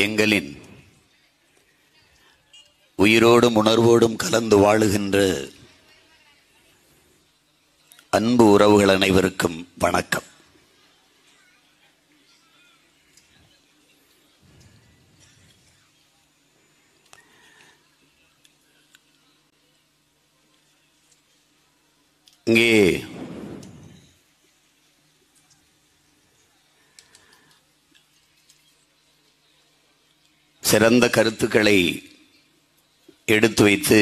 எங்களின் உயிரோடும் உணர்வோடும் கலந்து வாழுகின்ற அன்பு உறவுகள் அனைவருக்கும் வணக்கம். இங்கே சிறந்த கருத்துக்களை எடுத்து வைத்து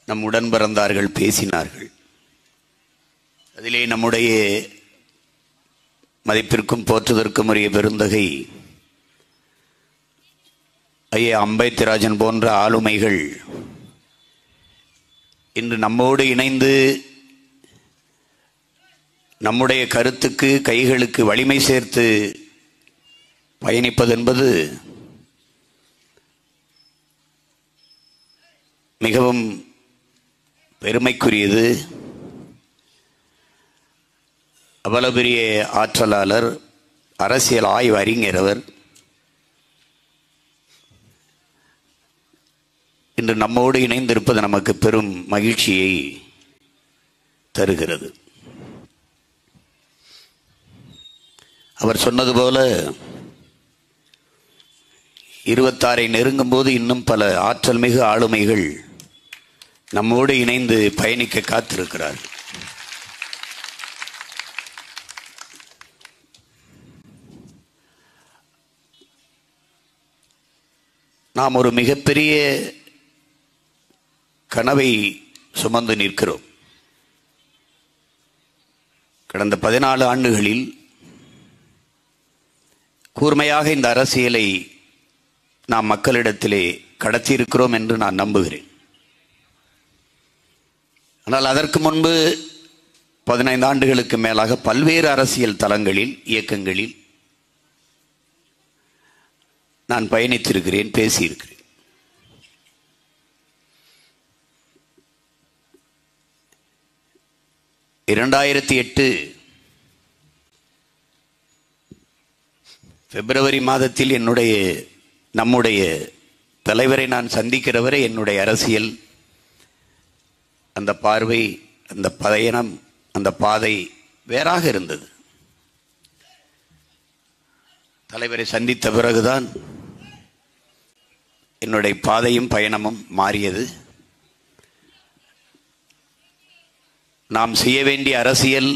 நம் உடன் பிறந்தார்கள் பேசினார்கள். அதிலே நம்முடைய மதிப்பிற்கும் போற்றுதற்கும் உரிய பெருந்தகை ஐயா அம்பேத்ராஜன் போன்ற ஆளுமைகள் இன்று நம்மோடு இணைந்து நம்முடைய கருத்துக்கு கைகளுக்கு வலிமை சேர்த்து பயணிப்பது என்பது மிகவும் பெருமைக்குரியது. அவ்வளவு பெரிய ஆற்றலாளர், அரசியல் ஆய்வு அறிஞர் அவர் இன்று நம்மோடு இணைந்திருப்பது நமக்கு பெரும் மகிழ்ச்சியை தருகிறது. அவர் சொன்னது போல 26 நெருங்கும் போது இன்னும் பல ஆற்றல் மிகு ஆளுமைகள் நம்மோடு இணைந்து பயணிக்க காத்திருக்கிறார். நாம் ஒரு மிகப்பெரிய கனவை சுமந்து நிற்கிறோம். கடந்த 14 ஆண்டுகளில் கூர்மையாக இந்த அரசியலை நாம் மக்களிடத்திலே கடத்தியிருக்கிறோம் என்று நான் நம்புகிறேன். ஆனால் அதற்கு முன்பு 15 ஆண்டுகளுக்கு மேலாக பல்வேறு அரசியல் தளங்களில், இயக்கங்களில் நான் பயணித்திருக்கிறேன், பேசியிருக்கிறேன். (2008) பிப்ரவரி மாதத்தில் நம்முடைய தலைவரை நான் சந்திக்கிற வரை என்னுடைய அரசியல், அந்த பார்வை, அந்த பயணம், அந்த பாதை வேறாக இருந்தது. தலைவரை சந்தித்த பிறகுதான் என்னுடைய பாதையும் பயணமும் மாறியது. நாம் செய்ய வேண்டிய அரசியல்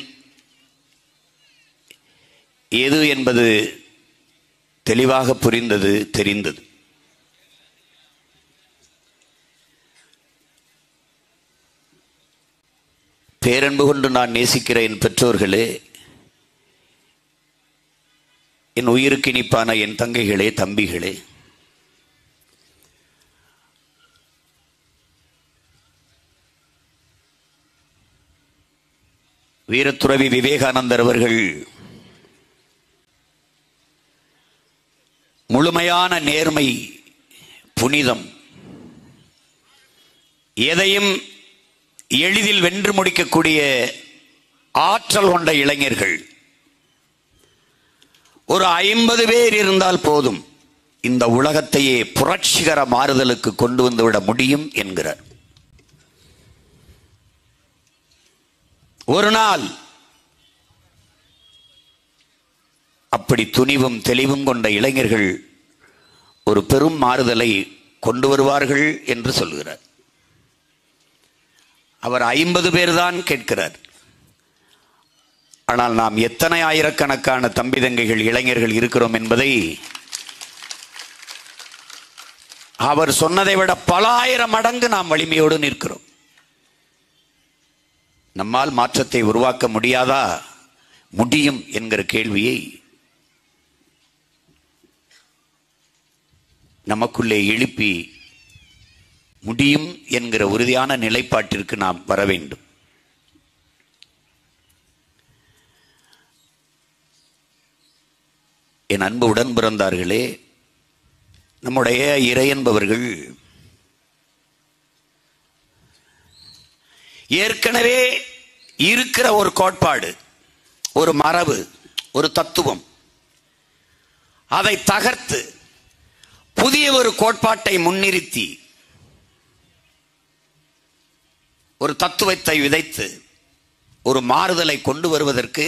எது என்பது தெளிவாக புரிந்தது, தெரிந்தது. பேரன்பு கொண்டு நான் நேசிக்கிற என் பெற்றோர்களே, என் உயிருக்கு இனிப்பான என் தங்கைகளே, தம்பிகளே, வீரத்துறவி விவேகானந்தர் அவர்கள் முழுமையான நேர்மை, புனிதம், எதையும் எளிதில் வென்று முடிக்கக்கூடிய ஆற்றல் கொண்ட இளைஞர்கள் ஒரு 50 பேர் இருந்தால் போதும் இந்த உலகத்தையே புரட்சிகர மாறுதலுக்கு கொண்டு வந்துவிட முடியும் என்கிறார். ஒரு நாள் அப்படி துணிவும் தெளிவும் கொண்ட இளைஞர்கள் ஒரு பெரும் மாறுதலை கொண்டு வருவார்கள் என்று சொல்கிறார். அவர் 50 பேர் தான் கேட்கிறார். ஆனால் நாம் எத்தனை ஆயிரக்கணக்கான தம்பி தங்கைகள், இளைஞர்கள் இருக்கிறோம் என்பதை அவர் சொன்னதை விட பல ஆயிரம் மடங்கு நாம் வலிமையோடு நிற்கிறோம். நம்மால் மாற்றத்தை உருவாக்க முடியாதா? முடியும் என்கிற கேள்வியை நமக்குள்ளே எழுப்பி முடியும் என்கிற உறுதியான நிலைப்பாட்டிற்கு நாம் வர வேண்டும். என் அன்பு உடன் பிறந்தார்களே, நம்முடைய இறை என்பவர்கள் ஏற்கனவே இருக்கிற ஒரு கோட்பாடு, ஒரு மரபு, ஒரு தத்துவம், அதை தகர்த்து புதிய ஒரு கோட்பாட்டை முன்னிறுத்தி ஒரு தத்துவத்தை விதைத்து ஒரு மாறுதலை கொண்டு வருவதற்கு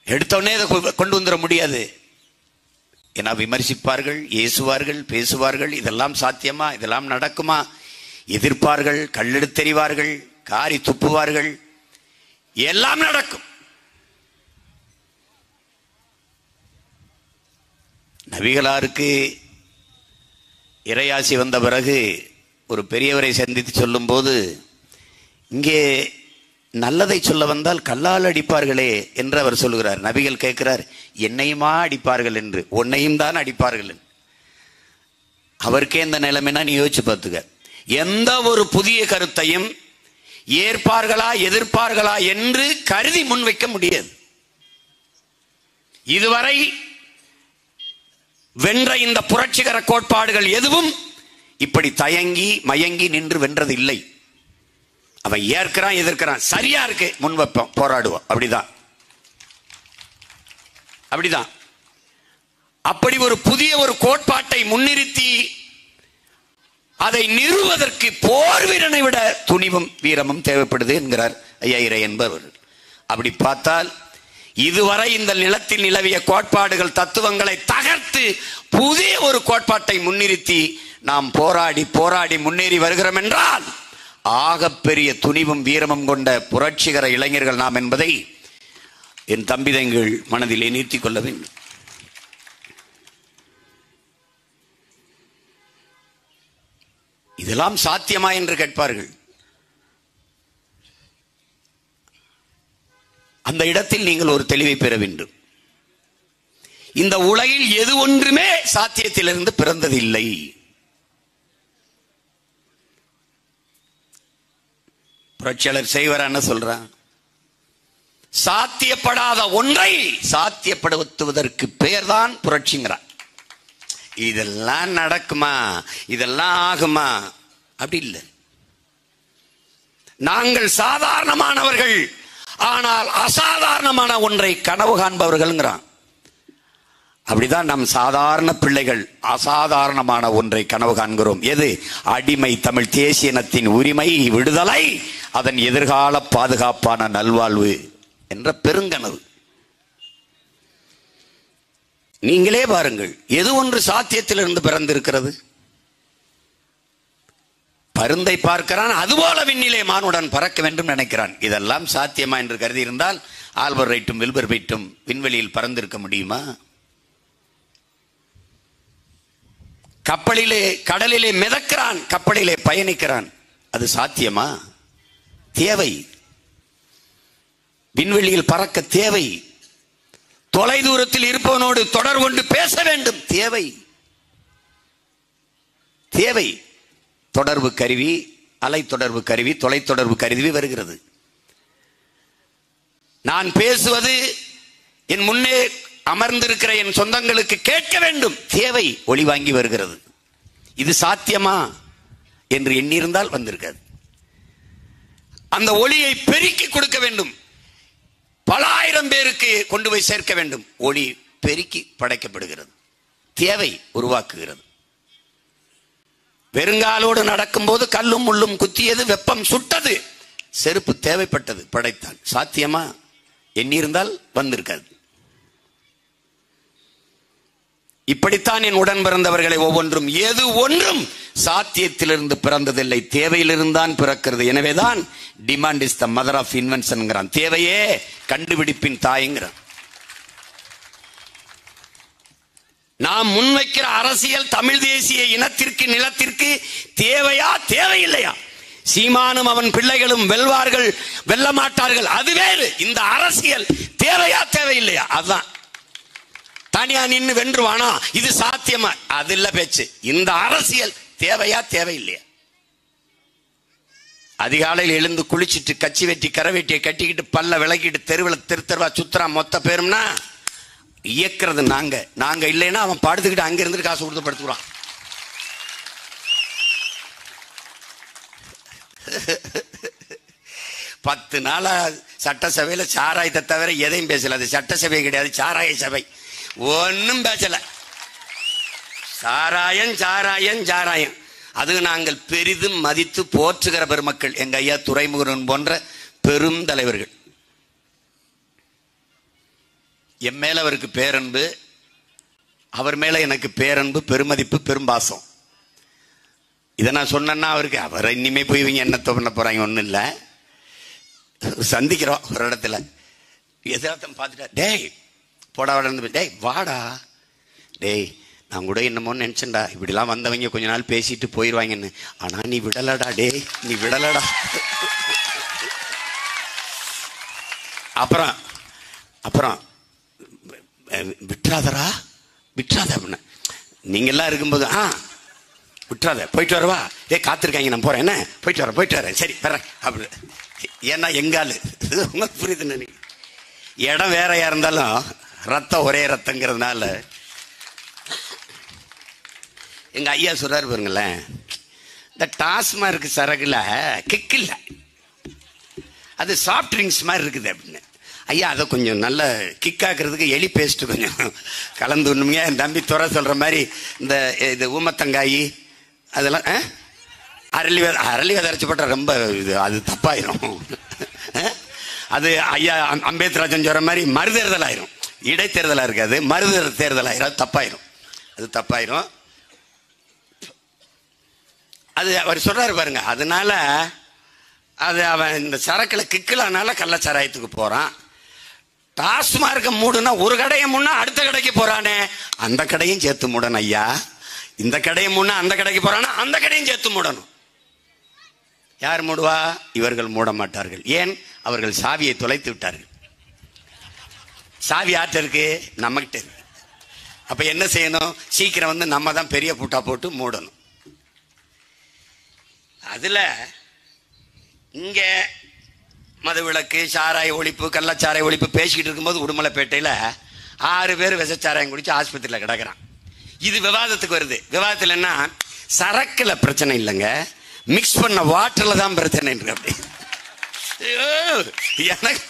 எடுத்தோடனே அதை கொண்டு வந்துட முடியாது. ஏன்னா விமர்சிப்பார்கள், ஏசுவார்கள், பேசுவார்கள். இதெல்லாம் சாத்தியமா, இதெல்லாம் நடக்குமா, எதிர்ப்பார்கள், கல்லெடுத்தெறிவார்கள், காரி துப்புவார்கள், எல்லாம் நடக்கும். நபிகளாருக்கு இறையாசி வந்த பிறகு ஒரு பெரியவரை சந்தித்து சொல்லும் போது, இங்கே நல்லதை சொல்ல வந்தால் கல்லால் அடிப்பார்களே என்று அவர் சொல்லுகிறார். நபிகள் கேட்கிறார், என்னையுமா அடிப்பார்கள் என்று? உன்னையும் தான் அடிப்பார்கள். அவருக்கே இந்த நிலைமைனா நீ யோசிச்சு பார்த்துக்க. எந்த ஒரு புதிய கருத்தையும் ஏற்பார்களா எதிர்ப்பார்களா என்று கருதி முன்வைக்க முடியாது. இதுவரை வென்ற இந்த புரட்சிகர கோட்பாடுகள் எதுவும் இப்படி தயங்கி மயங்கி நின்று வென்றது இல்லை. அவன் ஏற்கிறான், எதிர்க்கிறான், சரியா இருக்கு, முன் வைப்போம், போராடுவோம். அப்படிதான். அப்படி ஒரு புதிய ஒரு கோட்பாட்டை முன்னிறுத்தி அதை நிறுவதற்கு போர் வீரனை விட துணிவும் வீரமும் தேவைப்படுது என்கிறார் ஐயா இறை என்பவர். அப்படி பார்த்தால் இதுவரை இந்த நிலத்தில் நிலவிய கோட்பாடுகள் தத்துவங்களை தகர்த்து புதிய ஒரு கோட்பாட்டை முன்னிறுத்தி நாம் போராடி போராடி முன்னேறி வருகிறோம் என்றால் ஆகப்பெரிய துணிவும் வீரமும் கொண்ட புரட்சிகர இளைஞர்கள் நாம் என்பதை என் தம்பிதங்கள் மனதிலே நீர்த்திக் கொள்ள வேண்டும். இதெல்லாம் சாத்தியமா என்று கேட்பார்கள். அந்த இடத்தில் நீங்கள் ஒரு தெளிவை பெற வேண்டும். இந்த உலகில் எது ஒன்றுமே சாத்தியத்திலிருந்து பிறந்ததில்லை. புரட்சியாளர் செய்வார் என்ன சொல்றான்? சாத்தியப்படாத ஒன்றை சாத்தியப்படுத்துவதற்கு பெயர்தான் புரட்சிங்கிறான். இதெல்லாம் நடக்குமா, இதெல்லாம் ஆகுமா? அப்படி இல்லை. நாங்கள் சாதாரணமானவர்கள், ஆனால் அசாதாரணமான ஒன்றை கனவு காண்பவர்கள்ங்கிறான். அப்படிதான் நம் சாதாரண பிள்ளைகள் அசாதாரணமான ஒன்றை கனவு காண்கிறோம். எது? அடிமை தமிழ் தேசியனத்தின் உரிமை, விடுதலை, அதன் எதிர்கால பாதுகாப்பான நல்வாழ்வு என்ற பெருங்கனவு. நீங்களே பாருங்கள், எது ஒன்று சாத்தியத்திலிருந்து பிறந்திருக்கிறது? பருந்தை பார்க்கிறான், அதுபோல விண்ணிலே மானுடன் பறக்க வேண்டும் நினைக்கிறான். இதெல்லாம் சாத்தியமா என்று கருதி இருந்தால் ஆல்பர் ரைட்டும் வில்பர் ரைட்டும் விண்வெளியில் பறந்திருக்க முடியுமா? கப்பலிலே கடலிலே மிதக்கிறான், கப்பலிலே பயணிக்கிறான். அது சாத்தியமா? தேவை. விண்வெளியில் பறக்க தேவை. தொலை தூரத்தில் இருப்பவனோடு தொடர் கொண்டு பேச வேண்டும், தேவை. தேவை. தொடர்பு கருவி, அலை தொடர்பு கருவி, தொலைத்தொடர்பு கருவி வருகிறது. நான் பேசுவது என் முன்னே அமர்ந்திருக்கிற என் சொந்தங்களுக்கு கேட்க வேண்டும், தேவை. ஒளி வாங்கி வருகிறது. இது சாத்தியமா என்று எண்ணியிருந்தால் வந்திருக்காது. அந்த ஒளியை பெருக்கி கொடுக்க வேண்டும், பல ஆயிரம் பேருக்கு கொண்டு போய் சேர்க்க வேண்டும். ஒளி பெருக்கி படைக்கப்படுகிறது, தேவை உருவாக்குகிறது. வெறுங்காலோடு நடக்கும்போது கல்லும் முள்ளும் குத்தியது, வெப்பம் சுட்டது, செருப்பு தேவைப்பட்டது, படைத்தான். சாத்தியமா? எண்ணியிருந்தால் வந்திருக்காது. இப்படித்தான் என் உடன் பிறந்தவர்களை ஒவ்வொன்றும், எது ஒன்றும் சாத்தியத்திலிருந்து பிறந்ததில்லை, தேவையிலிருந்தான் பிறக்கிறது. எனவேதான் demand is the mother of invention. தேவையே கண்டுபிடிப்பின் தாய்ங்கிறான். நாம் முன்வைக்கிற அரசியல் தமிழ் தேசிய இனத்திற்கு, நிலத்திற்கு தேவையா தேவையில்லையா? சீமானும் அவன் பிள்ளைகளும் வெல்வார்கள் வெல்ல மாட்டார்கள், அது வேறு. இந்த அரசியல் தேவையா தேவையில்லையா? அதுதான். தனியா நின்று வென்றுவானா, இது சாத்தியமா, அது இல்ல பேச்சு. இந்த அரசியல் தேவையா தேவையில்லையா? அதிகாலையில் எழுந்து குளிச்சுட்டு கச்சி வெட்டி கரை வெட்டியை கட்டிக்கிட்டு பல்ல விளக்கிட்டு தெருவில் தெருவா சுத்துறா மொத்த பேரும்னா இயக்கிறது நாங்க. நாங்க இல்லைன்னா அவன் படுத்துக்கிட்டு அங்க இருந்து காசு கொடுத்து படுத்துக்கிறான். பத்து நாளா சட்டசபையில சாராயத்தை தவிர எதையும் பேசல. அது சட்டசபை கிடையாது, சாராய சபை. ஒன்னும் பேசல. சாராயம் சாராயம் சாராயம். அது நாங்கள் பெரிதும் மதித்து போற்றுகிற பெருமக்கள் எங்க ஐயா துரைமுருகன் போன்ற பெரும் தலைவர்கள். என் மேல அவருக்கு பேரன்பு, அவர் மேல எனக்கு பேரன்பு, பெருமதிப்பு, பெரும்பாசம். இதை நான் சொன்னேன்னா அவருக்கு அவரை இனிமே போய் இவங்க என்ன பண்ண போறாங்க ஒன்றும் இல்லை. சந்திக்கிறோம் ஒரு இடத்துல, எதார்த்தம் பார்த்துட்டா, டேய் போடா வாடா, டேய் வாடா, டேய் நான் கூட என்னமோன்னு நினைச்சேன்டா, இப்படிலாம் வந்தவங்க கொஞ்ச நாள் பேசிட்டு போயிடுவாங்கன்னு. ஆனா நீ விடலடா, டேய் நீ விடலடா. அப்புறம் அப்புறம் விட்டுறாதரா விட்டுறாத அப்படின்னா, நீங்க எல்லாம் இருக்கும்போது விட்டுறாத, போயிட்டு வரவா, காத்திருக்காங்க நான் போறேன், என்ன போயிட்டு வரேன், சரி வரேன் அப்படி. ஏன்னா எங்காலு உங்களுக்கு புரியுது நினைக்க, இடம் வேறையா இருந்தாலும் ரத்தம் ஒரே ரத்தங்கிறதுனால. எங்க ஐயா சொல்றாரு பாருங்களேன், இந்த டாஸ்மார்க் சரகுல கிக் இல்லை, அது சாஃப்ட் ட்ரிங்க்ஸ் மாதிரி இருக்குது அப்படின்னு. ஐயா அதை கொஞ்சம் நல்ல கிக் ஆக்குறதுக்கு எலி பேஸ்ட் கொஞ்சம் கலந்து ஒண்ணுங்க. என் தம்பி துறை சொல்ற மாதிரி இந்த இது ஊமத்தங்காய் அதெல்லாம் அரளி விதை அரைச்சி போட்டா ரொம்ப இது அது தப்பாயிரும். அது ஐயா அம்பேத்ராஜன் சொல்ற மாதிரி மறுதேர்தல் ஆயிரும். இடைத்தேர்தலா இருக்காது, மறுதேர்தல் ஆயிரும். அது தப்பாயிரும், அது தப்பாயிரும். அது அவர் சொல்றாரு பாருங்க. அதனால அது அவன் இந்த சரக்குல கிக்கலானால கள்ளச்சாராயத்துக்கு போறான். டாஸ்மார்க்க மூடுனா ஒரு கடையை முன்னா அடுத்த கடைக்கு போறானே, அந்த கடையும் சேர்த்து மூடணும் ஐயா. இந்த கடையை முன்னா அந்த கடைக்கு போறானா அந்த கடையும் சேர்த்து மூடணும். யார் மூடுவா? இவர்கள் மூட மாட்டார்கள். ஏன்? அவர்கள் சாவியை தொலைத்து விட்டார்கள். சாவி ஆட்ட இருக்கு, நம்மகிட்ட இருக்கு. அப்ப என்ன செய்யணும்? சீக்கிரம் வந்து நம்ம தான் பெரிய பூட்டா போட்டு மூடணும். அதுல இங்க மதுவிலக்கு, சாராய ஒழிப்பு, கள்ளச்சாராய ஒழிப்பு பேசிக்கிட்டு இருக்கும்போது உடுமலைப்பேட்டையில 6 பேர் விஷச்சாராயம் குடிச்சு ஆஸ்பத்திரியில் கிடக்கிறான். இது விவாதத்துக்கு வருது. விவாதத்தில் என்ன? சரக்குல பிரச்சனை இல்லைங்க, மிக்ஸ் பண்ண வாட்டர்ல தான் பிரச்சனை. அப்படி எனக்கு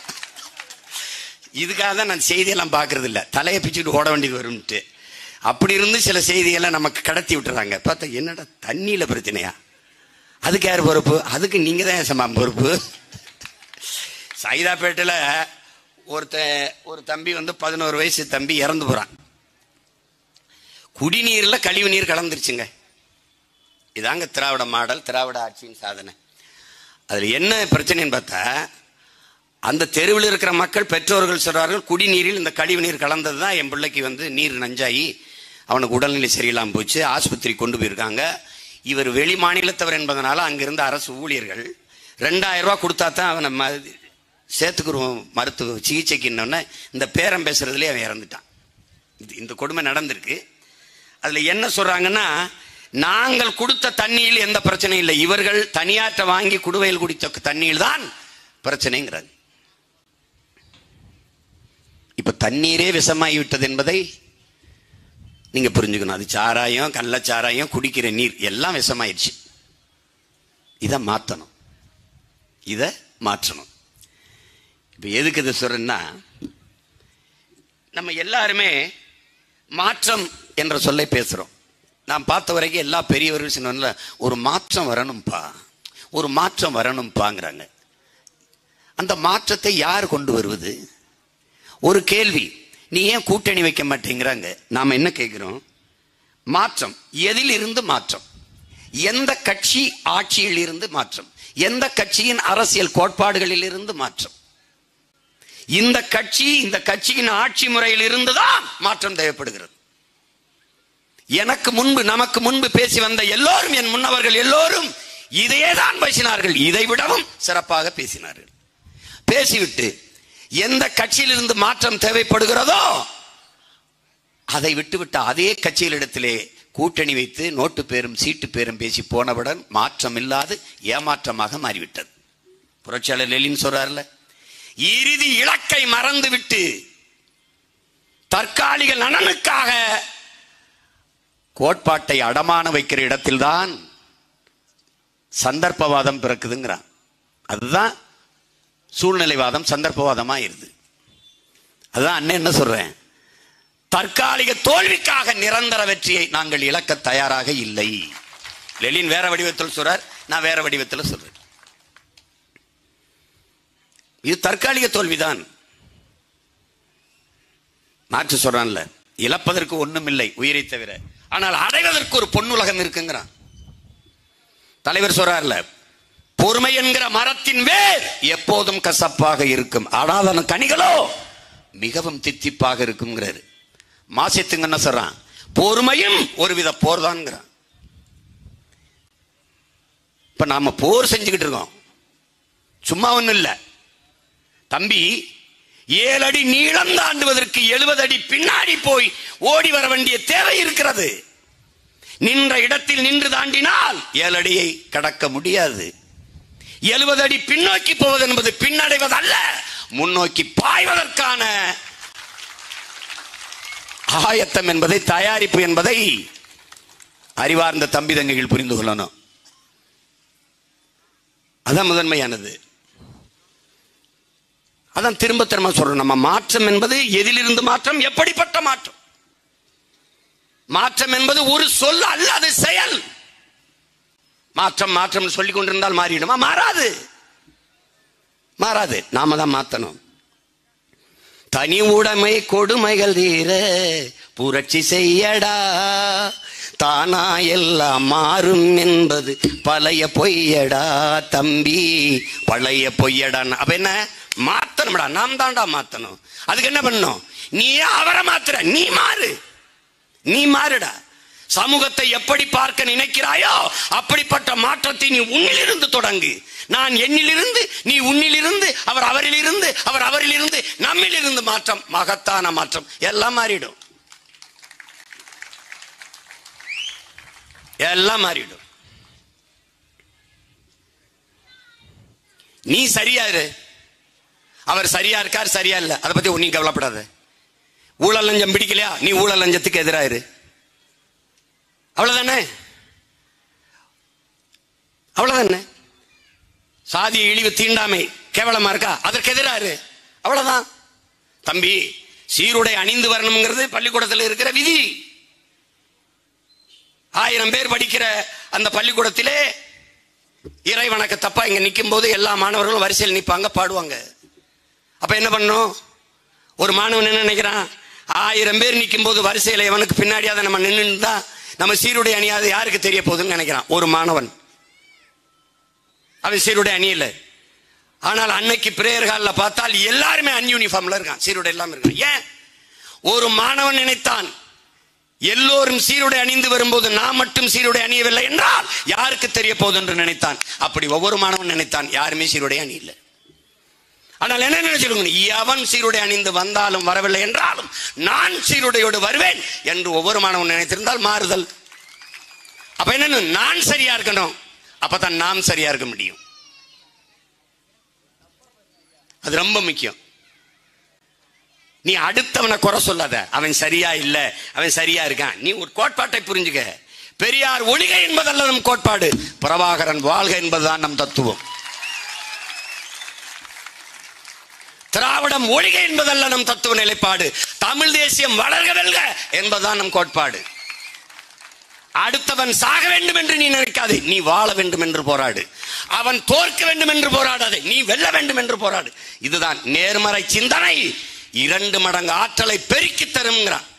இதுக்காக தான் நான் செய்தியெல்லாம் பார்க்கறது இல்லை, தலையை பிச்சுட்டு ஓட வேண்டியது வரும்ட்டு. அப்படி இருந்து சில செய்தியெல்லாம் நமக்கு கடத்தி விட்டுறாங்க. பார்த்தா என்னடா தண்ணியில பிரச்சனையா? அதுக்கு யார் பொறுப்பு? அதுக்கு நீங்க தான் பொறுப்பு. சைதாப்பேட்டையில் ஒரு தம்பி வந்து 11 வயசு தம்பி இறந்து போறான். குடிநீர்ல கழிவு நீர் கலந்துருச்சுங்க. இதாங்க திராவிட மாடல், திராவிட ஆட்சியின் சாதனை. அதுல என்ன பிரச்சனைன்னு பார்த்தா, அந்த தெருவில் இருக்கிற மக்கள், பெற்றோர்கள் சொல்றார்கள், குடிநீரில் இந்த கழிவு நீர் கலந்தது தான் என் பிள்ளைக்கு வந்து நீர் நஞ்சாகி அவனுக்கு உடல்நிலை சரியில்லாமல் போச்சு, ஆஸ்பத்திரி கொண்டு போயிருக்காங்க. இவர் வெளி மாநிலத்தவர் என்பதனால அங்கிருந்த அரசு ஊழியர்கள் 2000 ரூபாய் கொடுத்தா தான் அவனை சேர்த்துக்குருவோம் மருத்துவ சிகிச்சைக்கு. இந்த பேரம் பேசுறதுலேயே அவன் இறந்துட்டான். இந்த கொடுமை நடந்திருக்கு. அதுல என்ன சொல்றாங்கன்னா, நாங்கள் கொடுத்த தண்ணியில் எந்த பிரச்சனையும் இல்லை, இவர்கள் தனியாற்ற வாங்கி குடுவையில் குடித்த தண்ணீர் தான் பிரச்சனைங்கிறாங்க. இப்ப தண்ணீரே விஷமாகி விட்டது என்பதை நீங்க புரிஞ்சுக்கணும். அது சாராயம், கள்ளச்சாராயம், குடிக்கிற நீர் எல்லாம் விஷமாயிடுச்சு. இதை மாற்றணும், இதை மாற்றணும். இப்ப எதுக்கு இதை சொல்றேன்னா, நம்ம எல்லாருமே மாற்றம் என்ற சொல்லை பேசுறோம். நான் பார்த்த வரைக்கும் எல்லா பெரியவர்கள் சொன்ன ஒரு மாற்றம் வரணும்பா, ஒரு மாற்றம் வரணும்பாங்கிறாங்க. அந்த மாற்றத்தை யார் கொண்டு வருவது? ஒரு கேள்வி. நீ ஏன் கூட்டணி வைக்க மாட்டேங்கிறாங்க. நாம என்ன கேட்கிறோம்? மாற்றம். எதில் இருந்து மாற்றம்? எந்த கட்சி ஆட்சியில் இருந்து மாற்றம்? எந்த கட்சியின் அரசியல் கோட்பாடுகளில் இருந்து மாற்றம்? இந்த கட்சியின் ஆட்சி முறையில் இருந்துதான் மாற்றம் தேவைப்படுகிறது. எனக்கு முன்பு, நமக்கு முன்பு பேசி வந்த எல்லோரும், என் முன்னவர்கள் எல்லோரும் இதையே தான் பேசினார்கள். இதை விடவும் சிறப்பாக பேசினார்கள். பேசிவிட்டு எந்த கட்சியிலிருந்து மாற்றம் தேவைப்படுகிறதோ அதை விட்டுவிட்டு அதே கட்சிகளிடத்திலே கூட்டணி வைத்து நோட்டு பேரும் சீட்டு பேரும் பேசி போனவுடன் மாற்றம் இல்லாது ஏமாற்றமாக மாறிவிட்டது. புரட்சியாளர் லெனின் சொல்றார்ல, இறுதி இலக்கை மறந்துவிட்டு தற்காலிக நலனுக்காக கோட்பாட்டை அடமான வைக்கிற இடத்தில்தான் சந்தர்ப்பவாதம் பிறக்குதுங்கிறான். அதுதான் சூழ்நிலைவாதம் சந்தர்ப்பவாதமா இருது. அதுதான் அண்ணன் என்ன சொல்றேன், தற்காலிக தோல்விக்காக நிரந்தர வெற்றியை நாங்கள் இழக்க தயாராக இல்லை. லெனின் வேற வடிவத்தில் சொல்றார், நான் வேற வடிவத்தில் சொல்றேன். இது தற்காலிக தோல்விதான். மாற்று சொல்றான்ல, இழப்பதற்கு ஒண்ணும் இல்லை உயிரை தவிர, ஆனால் அடைவதற்கு ஒரு பொன்னுலகம் இருக்குங்கிறான். தலைவர் சொல்றார்ல, பொறுமை என்கிற மரத்தின் வேர் எப்போதும் கசப்பாக இருக்கும், ஆனால் அதன் கனிகளோ மிகவும் தித்திப்பாக இருக்குங்கிறாரு. மாசித்துங்க என்ன சொல்றான், பொறுமையும் ஒருவித போர் தான்ங்கிறான். இப்ப நாம போர் செஞ்சுக்கிட்டு இருக்கோம், சும்மா ஒண்ணும் இல்ல தம்பி. 7 அடி நீளம் தாண்டுவதற்கு 70 அடி பின்னாடி போய் ஓடி வர வேண்டிய தேவை இருக்கிறது. நின்ற இடத்தில் நின்று தாண்டினால் 7 அடியை கடக்க முடியாது. 70 அடி பின்னோக்கி போவது என்பது பின்னடைவது அல்ல, முன்னோக்கி பாய்வதற்கான ஆயத்தம் என்பதை, தயாரிப்பு என்பதை அறிவார்ந்த தம்பி தங்கைகள் புரிந்து கொள்ளணும். அதான் முதன்மையானது. அதான் திரும்ப திரும்ப சொல்றோம், நம்ம மாற்றம் என்பது எதிலிருந்து மாற்றம், எப்படிப்பட்ட மாற்றம். மாற்றம் என்பது ஒரு சொல் அல்ல, அது செயல். மாற்றம் மாற்றம் சொல்லிக் கொண்டிருந்தால் மாறிடுமா? மாறாது, மாறாது. நாம தான் மாத்தணும். தனி உடைமை கொடுமைகள் தீர புரட்சி செய்யடா, தானா எல்லாம் மாறும் என்பது பழைய பொய்யடா தம்பி, பழைய பொய்யடா. அப்ப என்ன மாத்தணும்டா, நாம் தான்டா மாத்தணும். அதுக்கு என்ன பண்ணணும், நீ அவரை மாத்துற, நீ மாறு, நீ மாறுடா. சமூகத்தை எப்படி பார்க்க நினைக்கிறாயோ அப்படிப்பட்ட மாற்றத்தை நீ உன்னிலிருந்து தொடங்கு. நான் என்னிலிருந்து, நீ உன்னிலிருந்து, அவர் அவரிலிருந்து, அவர் அவரிலிருந்து, நம்மிலிருந்து மாற்றம், மகத்தான மாற்றம், எல்லாம் மாறிடும், எல்லாம் மாறிடும். நீ சரியா இரு, அவர் சரியா இருக்கார் சரியா இல்ல, அதை பத்தி நீ கவலைப்படாத. ஊழல் லஞ்சம் பிடிக்கலையா, நீ ஊழல் லஞ்சத்துக்கு எதிராயிரு, அவ்வளவுதானே, அவ்வளவுதானே. சாதிய இழிவு தீண்டாமை கேவலமா இருக்கா, அதற்கு எதிராரு, அவ்வளவுதான். தம்பி, சீருடை அணிந்து வரணுங்கிறது பள்ளிக்கூடத்தில் இருக்கிற விதி. 1000 பேர் படிக்கிற அந்த பள்ளிக்கூடத்திலே இறை வணக்க தப்பா இங்க நிற்கும் போது எல்லா மாணவர்களும் வரிசையில் நிற்பாங்க, பாடுவாங்க. அப்ப என்ன பண்ணும், ஒரு மாணவன் என்ன நினைக்கிறான், 1000 பேர் நிற்கும் போது வரிசையில் இவனுக்கு பின்னாடியாவது நம்ம நின்றுதான் நம்ம சீருடை அணியாது யாருக்கு தெரிய போகுதுன்னு நினைக்கிறான் ஒரு மாணவன். அவன் சீருடை அணியல. ஆனால் அன்னைக்கு பிரேயர் ஹால்ல பார்த்தால் எல்லாருமே அன்யூனிஃபார்ம்ல இருக்கான், சீருடை இல்லாம இருக்கான். ஏன்? ஒரு மாணவன் நினைத்தான், எல்லோரும் சீருடை அணிந்து வரும்போது நான் மட்டும் சீருடை அணியவில்லை என்றால் யாருக்கு தெரிய போகுது என்று நினைத்தான். அப்படி ஒவ்வொரு மாணவன் நினைத்தான், யாருமே சீருடை அணியில்லை. ஆனால் என்ன நினைச்சிருக்கணும், அவன் சீருடை அணிந்து வந்தாலும் வரவில்லை என்றாலும் நான் சீருடையோடு வருவேன் என்று ஒவ்வொரு மாணவன் நினைத்திருந்தால் மாறுதல். அப்ப என்ன, நான் சரியா இருக்கணும், அப்பதான் நாம் சரியா இருக்க முடியும். அது ரொம்ப முக்கியம். நீ அடுத்தவனை குறை சொல்லாத, அவன் சரியா இல்ல, அவன் சரியா இருக்கான். நீ ஒரு கோட்பாட்டை புரிஞ்சுக்க. பெரியார் ஒழிக என்பதல்ல நம் கோட்பாடு, பிரபாகரன் வாழ்க என்பதுதான் நம் தத்துவம். திராவிடம் ஒழிக என்பதல்ல நம் தத்துவ நிலைப்பாடு, தமிழ் தேசியம் வளர்க வெல்க என்பதுதான் நம் கோட்பாடு. அடுத்தவன் சாக வேண்டும் என்று நீ நினைக்காதே, நீ வாழ வேண்டும் என்று போராடு. அவன் தோற்க வேண்டும் என்று போராடாதே, நீ வெல்ல வேண்டும் என்று போராடு. இதுதான் நேர்மறை சிந்தனை 2 மடங்கு ஆற்றலை பெருக்கி தரும்ங்கிறான்.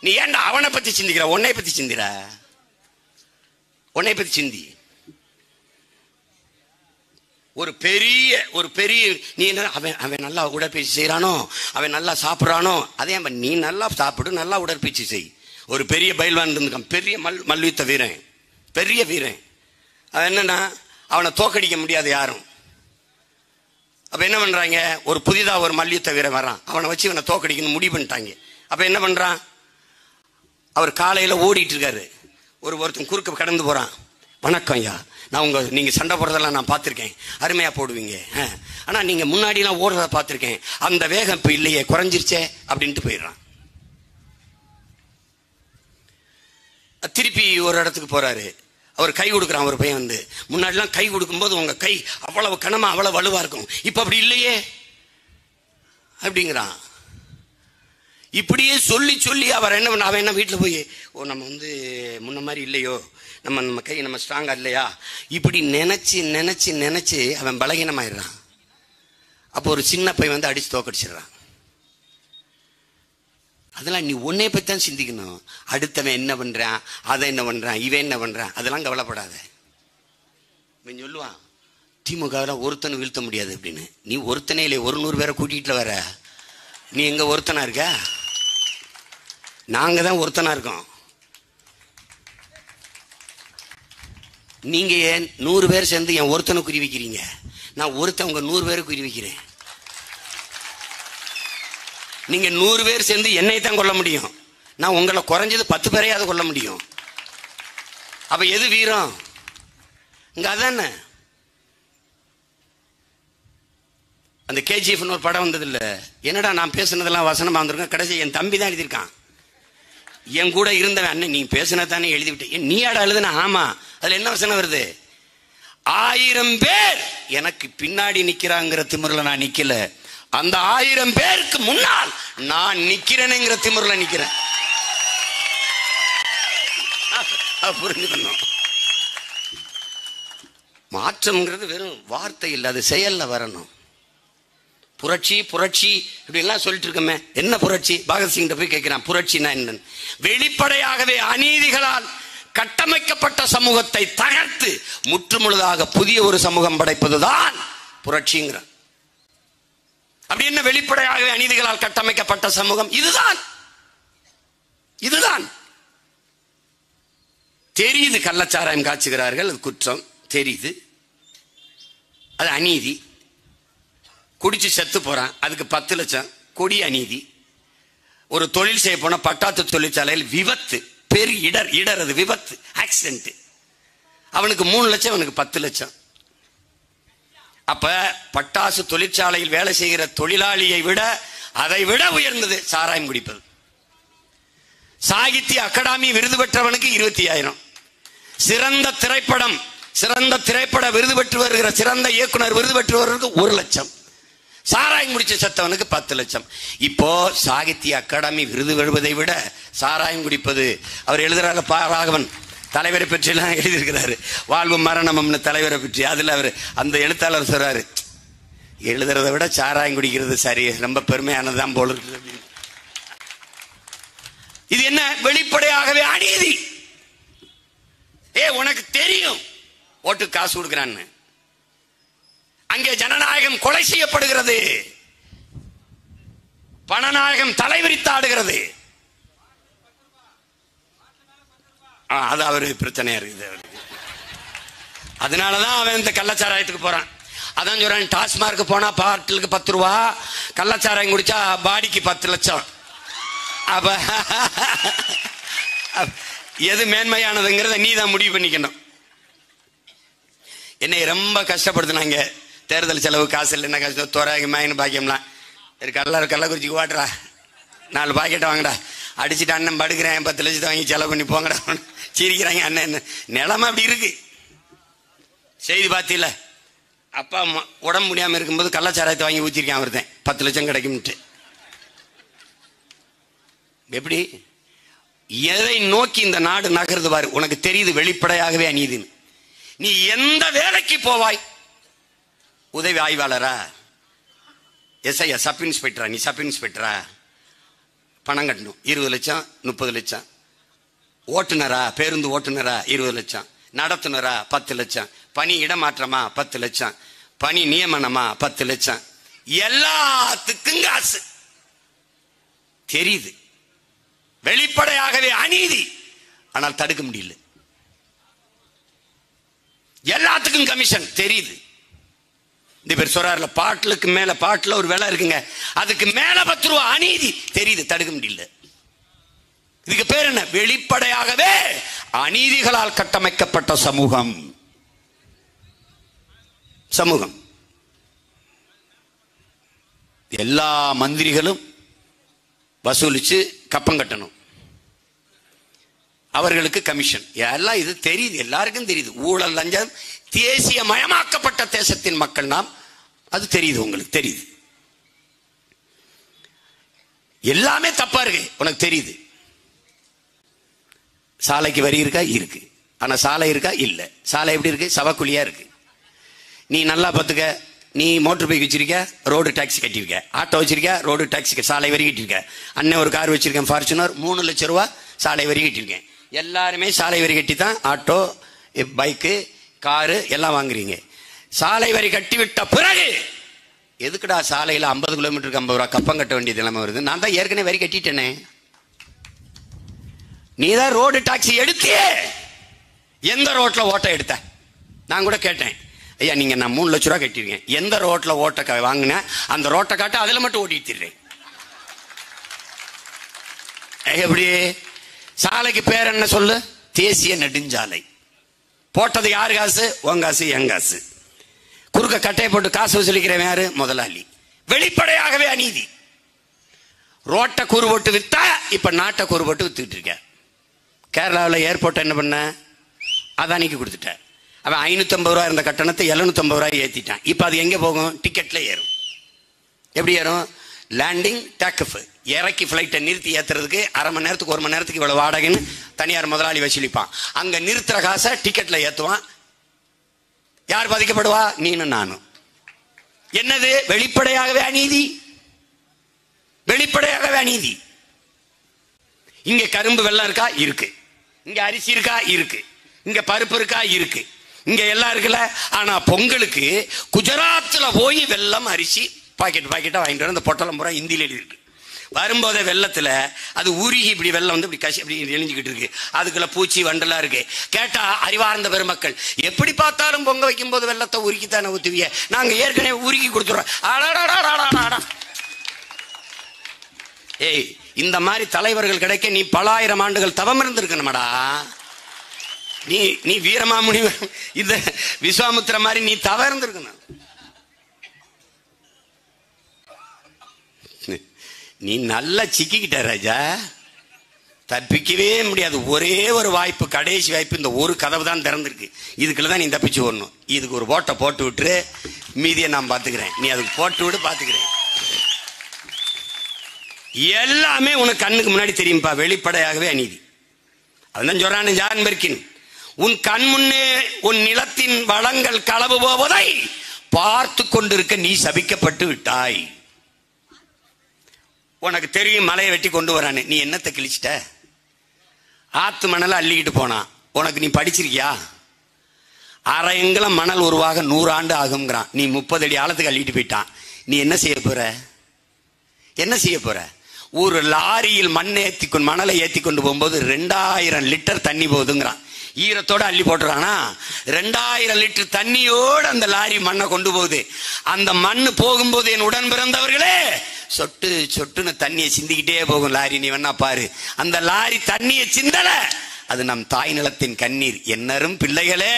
நீ ஏன்டா அவனை பத்தி சிந்திக்கிற, உன்னை பத்தி சிந்திர, உன்னை பத்தி சிந்தி. ஒரு பெரிய நீ அவன் நல்லா உடற்பயிற்சி செய்யறானோ, அவன் நல்லா சாப்பிடறானோ, அதே நீ நல்லா சாப்பிடு, நல்லா உடற்பயிற்சி செய். ஒரு பெரிய பயில்வான் இருந்துக்கான், பெரிய மல்யுத்த வீரன், பெரிய வீரன். அது என்னன்னா அவனை தோக்கடிக்க முடியாது யாரும். அப்ப என்ன பண்றாங்க, ஒரு புதிதா ஒரு மல்யுத்த வீரன் வரான், அவனை வச்சு இவனை தோக்கடிக்கணும் முடிவு பண்ணிட்டாங்க. அப்ப என்ன பண்றான், அவர் காலையில ஓடிட்டு இருக்காரு, ஒருத்தன் குறுக்க கடந்து போறான். வணக்கம் ஐயா, நான் நீங்க சண்டை போடுறதெல்லாம் நான் பார்த்திருக்கேன், அருமையா போடுவீங்க, ஆனா நீங்க முன்னாடிலாம் ஓடுறத பார்த்திருக்கேன், அந்த வேகம் இப்ப இல்லையே, குறைஞ்சிருச்சே அப்படின்ட்டு போயிடுறான். திருப்பி ஒரு இடத்துக்கு போறாரு, அவர் கை கொடுக்குறான். ஒரு பையன் வந்து, முன்னாடிலாம் கை கொடுக்கும்போது உங்க கை அவ்வளவு கனமா அவ்வளவு வலுவா இருக்கும், இப்ப அப்படி இல்லையே அப்படிங்கிறான். இப்படியே சொல்லி சொல்லி அவன் என்ன வீட்டில் போய், ஓ நம்ம வந்து முன்ன மாதிரி இல்லையோ, நம்ம கை நம்ம ஸ்ட்ராங்கா இல்லையா, இப்படி நினைச்சு நினைச்சு நினைச்சு அவன் பலகீனமாயிடுறான். அப்போ ஒரு சின்ன பையன் வந்து அடிச்சு தோக்கடிச்சிடுறான். அதெல்லாம் நீ உன்னை பத்தி தான் சிந்திக்கணும். அடுத்தவன் என்ன பண்றான், அதை என்ன பண்றான், இவன் என்ன பண்றான், அதெல்லாம் கவலைப்படாத. இவன் சொல்லுவான், திமுக ஒருத்தனை வீழ்த்த முடியாது அப்படின்னு. நீ ஒருத்தனே இல்லை, 100 பேரை கூட்டிகிட்டு வர. நீ எங்க ஒருத்தனா இருக்க? நாங்க தான் ஒருத்தனா இருக்கோம். நீங்க ஏன் 100 பேர் சேர்ந்து என் ஒருத்தனை குறி வைக்கிறீங்க? நான் ஒருத்தன் உங்க 100 பேரை குறி வைக்கிறேன். நீங்க 100 பேர் சேர்ந்து என்னை தான் கொல்ல முடியும், நான் உங்களை குறைஞ்சது 10 பேரையாவது கொல்ல முடியும். அப்ப எது வீரம்? இங்க அதானே. அந்த கேஜிஎஃப்னு ஒரு படம் வந்தது இல்ல, என்னடா நான் பேசுனதெல்லாம் வசனமா வந்திருக்கேன், கடைசி என் தம்பி தான் எழுதியிருக்கான். என் கூட இருந்தவன், அண்ணன் நீ பேசுனதானே எழுதி விட்டேன். நீ ஆட எழுதுனா? ஆமா. அதுல என்ன வசனம் வருது? 1000 பேர் எனக்கு பின்னாடி நிக்கிறாங்கிற திமிர்ல நான் நிக்கல, அந்த 1000 பேருக்கு முன்னால் நான் நிக்கிறேனுங்கிற திமிர்ல நிக்கிறேன். புரிஞ்சுக்கணும். மாற்றம்ங்கிறது வெறும் வார்த்தை இல்லை, அது செயல்ல வரணும். புரட்சி புரட்சி இப்படிலாம் சொல்லிட்டு இருக்கமே, என்ன புரட்சி? பகத்சிங் போய் கேட்கிறான், புரட்சினா என்னன்னு. வெளிப்படையாகவே அநீதிகளால் கட்டமைக்கப்பட்ட சமூகத்தை தகர்த்து முற்றுமுழுதாக புதிய ஒரு சமூகம் படைப்பதுதான் புரட்சிங்கிறான். அப்படி என்ன வெளிப்படையாகவே அநீதிகளால் கட்டமைக்கப்பட்ட சமூகம்? இதுதான் தெரியுது. கள்ளச்சாராயம் காய்ச்சுகிறார்கள், அது குற்றம் தெரியுது, அது அநீதி. குடிச்சு செத்து போறான், அதுக்கு 10 லட்சம், கொடிய அநீதி. ஒரு தொழில் செய்ய போன பட்டாத்து தொழிற்சாலையில் விபத்து, பெரிய இடர், அது விபத்து, ஆக்சிடென்ட், அவனுக்கு 3 லட்சம், அவனுக்கு 10 லட்சம். அப்ப பட்டாசு தொழிற்சாலையில் வேலை செய்கிற தொழிலாளியை விட அதை விட உயர்ந்தது சாராயம் குடிப்பது. சாகித்ய அகாடமி விருது பெற்றவனுக்கு 25,000, சிறந்த திரைப்பட விருது பெற்று வருகிற சிறந்த இயக்குனர் விருது பெற்று வருவதற்கு 1 லட்சம், சாராயம் குடிச்ச செத்தவனுக்கு 10 லட்சம். இப்போ சாகித்ய அகாடமி விருது பெறுவதை விட சாராயம் குடிப்பது, அவர் எழுதுறாங்க, ராகவன் தலைவரை பற்றி எல்லாம் எழுதியிருக்கிறாரு, வாழ்வு மரணம்னு தலைவரை பற்றி. அதுல அவர் அந்த எழுத்தாளர் சொல்றாரு, எழுதுறதை விட சாராயம் குடிக்கிறது சரி, ரொம்ப பெருமையானதுதான் போல இருக்கு. இது என்ன? வெளிப்படையாகவே அநீதி. உனக்கு தெரியும் ஓட்டு காசு கொடுக்கிறான்னு. அங்கே ஜனநாயகம் கொலை செய்யப்படுகிறது, பணநாயகம் தலைவிரித்தாடுகிறது. அது அவரு பிரச்சனையா இருக்குது. அதனாலதான் அவன் இந்த கள்ளச்சாராயத்துக்கு போறான். அதான் சொல்றான், டாஸ்மார்க்கு போனா பாட்டிலுக்கு 10 ரூபா, கள்ளச்சாராயம் குடிச்சா பாடிக்கு 10 லட்சம். அப்ப எது மேன்மையானதுங்கிறத நீ தான் முடிவு பண்ணிக்கணும். என்னை ரொம்ப கஷ்டப்படுத்தினாங்க, தேர்தல் செலவு காசு இல்லை, என்ன கஷ்டம், தோராயமாயின்னு பாக்கியம்லாம். கள்ளக்குறிச்சிக்கு வாட்டுறா, 4 பாக்கெட் வாங்கடா, அடிச்சுட்டு அண்ணன் படுக்கிறேன், 10 லட்சத்தை வாங்கி செலவு பண்ணி போங்கடா, சிரிக்கிறாங்க. அண்ணன் என்ன நிலைமை அப்படி இருக்கு. செய்தி பார்த்தீங்கள, அப்பா அம்மா உடம்பு முடியாம இருக்கும்போது கள்ளச்சாராயத்தை வாங்கி ஊற்றிருக்கேன், ஒருத்தன் 10 லட்சம் கிடைக்கும்ட்டு. எப்படி எதை நோக்கி இந்த நாடு நகருது பாரு. உனக்கு தெரியுது வெளிப்படையாகவே அநீதின்னு. நீ எந்த வேலைக்கு போவாய்? உதவி ஆய்வாளரா, எஸ்ஐ, சப் இன்ஸ்பெக்டரா? நீ சப் இன்ஸ்பெக்டரா? பணம் கட்டணும், 20 லட்சம் 30 லட்சம். ஓட்டுநரா, பேருந்து ஓட்டுநரா 20 லட்சம். நடத்துனரா 10 லட்சம். பணி இடமாற்றமா 10 லட்சம். பணி நியமனமா 10 லட்சம். எல்லாத்துக்கும் காசு. தெரியுது வெளிப்படையாகவே அநீதி, ஆனால் தடுக்க முடியல. எல்லாத்துக்கும் கமிஷன் தெரியுது. இந்த பேர் சொல்றாருல, பாட்டிலுக்கு மேல, பாட்டுல ஒரு விலை இருக்குங்க, அதுக்கு மேல 10 ரூபா அநீதி தெரியுது, தடுக்க முடியல. இதுக்கு பேர் என்ன? வெளிப்படையாகவே அநீதிகளால் கட்டமைக்கப்பட்ட சமூகம். எல்லா மந்திரிகளும் வசூலிச்சு கப்பம் கட்டணும். அவர்களுக்கு கமிஷன். எல்லாம் இது தெரியுது, எல்லாருக்கும் தெரியுது. ஊழல் லஞ்சம் தேசிய மயமாக்கப்பட்ட தேசத்தின் மக்கள் நாம், அது தெரியுது, உங்களுக்கு தெரியுது. எல்லாமே தப்பா இருக்கு, உனக்கு தெரியுது. சாலைக்கு வரி இருக்கா? இருக்கு. ஆனா சாலை இருக்கா? இல்ல. சாலை எப்படி இருக்கு? சவக்குழியா இருக்கு. நீ நல்லா பார்த்துக்க, நீ மோட்டர் பைக் வச்சிருக்க, ரோடு டாக்ஸி கட்டிருக்க. ஆட்டோ வச்சிருக்க, ரோடு டாக்ஸி சாலை வரி கட்டிருக்க. அண்ணன் ஒரு கார் வச்சிருக்கேன், ஃபார்ச்சுனர், 3 லட்சம் ரூபா சாலை வரி கட்டிருக்கேன். எல்லாருமே சாலை வரி கட்டி தான் ஆட்டோ, பைக்கு, காரு எல்லாம் வாங்குறீங்க. சாலை வரி கட்டிவிட்ட பிறகு எதுக்குடா சாலையில் 50 கிலோமீட்டருக்கு 50 ரூபா கப்பம் கட்ட வேண்டிய நிலைமை வருது? நான் தான் ஏற்கனவே வரி கட்டிட்டேனே. நீ தான் ரோடு டாக்ஸி எடுத்தியே, எந்த ரோட்ல ஓட்ட எடுத்த? நான் கூட கேட்டேன், ஐயா நீங்க நான் 3 லட்சம் ரூபா கட்டிருக்கேன், எந்த ரோட்ல ஓட்ட வாங்கின? அந்த ரோட்டை காட்ட, அதுல மட்டும் ஓட்டிடுறேன். எப்படி? சாலைக்கு பேர் என்ன சொல்லு? தேசிய நெடுஞ்சாலை. போட்டது யாரு காசு? உன் காசு, என் காசு. குறுக்க கட்டையை போட்டு காசு வசூலிக்கிறவன் யாரு? முதலாளி. வெளிப்படையாகவே அநீதி. ரோட்டை கூறு போட்டு வித்தா இப்ப நாட்டை கூறு போட்டு வித்துக்கிட்டு இருக்க. கேரளாவில் ஏர்போர்ட் என்ன பண்ண? அதானிக்கு கொடுத்துட்ட. அவன் 550 ரூபாய் இருந்த கட்டணத்தை 750 ரூபாய் ஏத்திட்டான். இப்ப அது எங்க போகும்? டிக்கெட்ல ஏறும். எப்படி ஏறும்? லேண்டிங் டேக்ஆஃப், இறக்கி பிளைட்டை நிறுத்தி ஏத்துறதுக்கு அரை மணி நேரத்துக்கு 1 மணி நேரத்துக்கு இவ்வளவு வாடகைன்னு தனியார் முதலாளி வசூலிப்பான். அங்க நிறுத்துற காசை டிக்கெட்ல ஏத்துவான். யார் பாதிக்கப்படுவா? நீனும் நானும். என்னது? வெளிப்படையாகவே அநீதி, வெளிப்படையாகவே அநீதி. இங்க கரும்பு வெள்ளம் இருக்கா? இருக்கு. இங்க அரிசி இருக்கா? இருக்கு. இங்க பருப்பு இருக்கா? இருக்கு. இங்க எல்லாம் இருக்குல்ல. ஆனா பொங்கலுக்கு குஜராத்ல போய் வெள்ளம் அரிசி பாக்கெட் பாக்கெட்டா வாங்கிட்டு வர, அந்த பொட்டலம் பூரா இந்தியில எழுதி இருக்கு. வரும்போதே வெள்ளத்துல அது உருகி இப்படி வெள்ளம் வந்து இப்படி கசி இப்படி எழிஞ்சுக்கிட்டு இருக்கு. அதுக்குள்ள பூச்சி வண்டெல்லாம் இருக்கு. கேட்டா அறிவார்ந்த பெருமக்கள், எப்படி பார்த்தாலும் பொங்க வைக்கும் போது வெள்ளத்தை உருக்கித்தானே ஊத்துவிய, நாங்க ஏற்கனவே உருக்கி கொடுத்துறோம். ஏய், இந்த மாதிரி தலைவர்கள் கிடைக்க நீ பல ஆயிரம் ஆண்டுகள் தவம் இருந்திருக்கணுமாடா. நீ வீரமாமுனி இந்த விஸ்வாமுத்திர மாதிரி நீ தவம் இருந்திருக்கணும். நீ நல்லா சிக்கிக்கிட்ட ராஜா, தப்பிக்கவே முடியாது. ஒரே ஒரு வாய்ப்பு, கடைசி வாய்ப்பு. இந்த ஒரு கதவு தான் திறந்திருக்கு, இதுக்குள்ளதான் நீ தப்பிச்சு வரணும். இதுக்கு ஒரு ஓட்டை போட்டு விட்டுரு, மீதியை நான் பாத்துக்கிறேன். நீ அதுக்கு போட்டு விட்டு பாத்துக்கிறேன். எல்லாமே உனக்கு கண்ணுக்கு முன்னாடி தெரியும்பா. வெளிப்படையாகவே அநீதி. அதுதான் சொல்றான் ஜான் பெர்கின், உன் கண் முன்னே உன் நிலத்தின் வளங்கள் களவு போவதை பார்த்து கொண்டிருக்க நீ சபிக்கப்பட்டு விட்டாய். உனக்கு தெரியும் மலையை வெட்டி கொண்டு வரானே, நீ என்னத்தை கிழிச்சிட்ட? ஆத்து மணலை அள்ளிக்கிட்டு போனா. உனக்கு நீ படிச்சிருக்கியா? அரை எங்கலம் மணல் உருவாக 100 ஆண்டு ஆகுங்கிறான். நீ 30 அடி ஆழத்துக்கு அள்ளிட்டு போயிட்டான். நீ என்ன செய்ய போற? என்ன செய்ய போற? ஒரு லாரியில் மணலை ஏத்தி கொண்டு போகும்போது 2000 லிட்டர் தண்ணி போகுதுங்கிறான். ஈரத்தோட அள்ளி போட்டுறானா? 2000 லிட்டர் தண்ணியோடு அந்த லாரி மண்ணை கொண்டு போகுது. அந்த மண்ணு போகும்போது என் உடன் பிறந்தவர்களே, சொட்டு சொட்டுன்னு தண்ணியை சிந்திக்கிட்டே போகும் லாரி. நீ வேணா பாரு, அந்த லாரி தண்ணியை சிந்தல, அது நம் தாய் நிலத்தின் கண்ணீர். என்னரும் பிள்ளைகளே,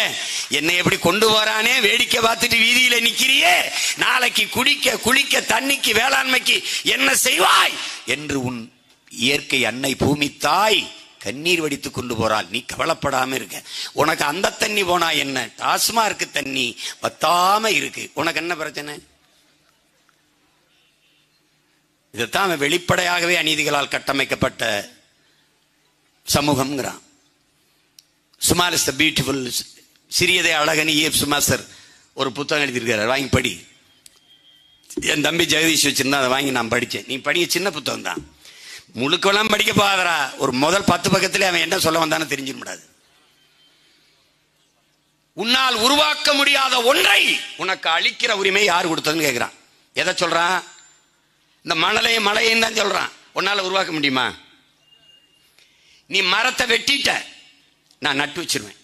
என்னை எப்படி கொண்டு போறானே வேடிக்கை பார்த்துட்டு வீதியில நிக்கிறியே, நாளைக்கு குடிக்க குளிக்க தண்ணிக்கு வேளாண்மைக்கு என்ன செய்வாய் என்று உன் இயற்கை அன்னை பூமி தாய் கண்ணீர் வடித்து கொண்டு போறாள். நீ கவலைப்படாம இருக்க. உனக்கு அந்த தண்ணி போனா என்ன? டாஸ்மார்க் தண்ணி வத்தாம இருக்கு. உனக்கு என்ன பிரச்சனை? இதைத்தான் வெளிப்படையாகவே அநீதிகளால் கட்டமைக்கப்பட்ட சமூகம்ங்கிறான். ஸ்மால் இஸ் தி பியூட்டிஃபுல், சிறியதே அழகனி E.F. சுமாசர் ஒரு புத்தகம் எழுதியிருக்காரு, வாங்கி படி. என் தம்பி ஜெகதீஷ் வச்சிருந்தா, அதை வாங்கி நான் படித்தேன். நீ படிக்க சின்ன புத்தகம் தான், முழுக்கெல்லாம் படிக்க போகாதரா. ஒரு முதல் 10 பக்கத்திலே அவன் என்ன சொல்ல வந்தான்னு தெரிஞ்சிட முடியாது. உன்னால் உருவாக்க முடியாத ஒன்றை உனக்கு அளிக்கிற உரிமை யார் கொடுத்ததுன்னு கேட்கிறான். எதை சொல்றான்? இந்த மணலையும் மலையும் தான் சொல்றான். உன்னால உருவாக்க முடியுமா? நீ மரத்தை வெட்டிட்ட, நான் நட்டு வச்சிருவேன்.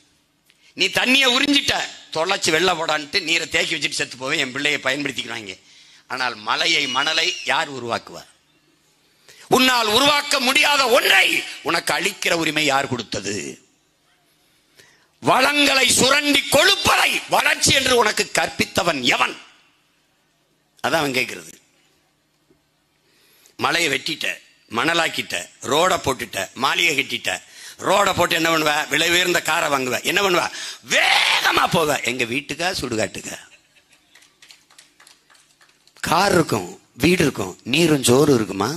நீ தண்ணியை உறிஞ்சிட்ட, தொலைச்சு வெள்ள போடான்ட்டு நீரை தேக்கி வச்சுட்டு செத்து போவேன், என் பிள்ளையை பயன்படுத்திக்கிறாங்க. ஆனால் மலையை மணலை யார் உருவாக்குவா? உன்னால் உருவாக்க முடியாத ஒன்றை உனக்கு அளிக்கிற உரிமை யார் கொடுத்தது? வளங்களை சுரண்டி கொழுப்பதை வளர்ச்சி என்று உனக்கு கற்பித்தவன் எவன்? அதான் அவன் கேட்கிறது. மலையை வெட்டிட்ட, மணலாக்கிட்ட, ரோட போட்டுட்ட, மாளிகை கட்டிட்ட, ரோட போட்டு என்ன பண்ணுவ? விலை உயர்ந்த காரை வாங்குவ. என்ன பண்ணுவ? வேகமா போவ. எங்க வீட்டுக்கா சுடுகாட்டுக்கா? கார் இருக்கும், வீடு இருக்கும், நீரும் சோறு இருக்குமா?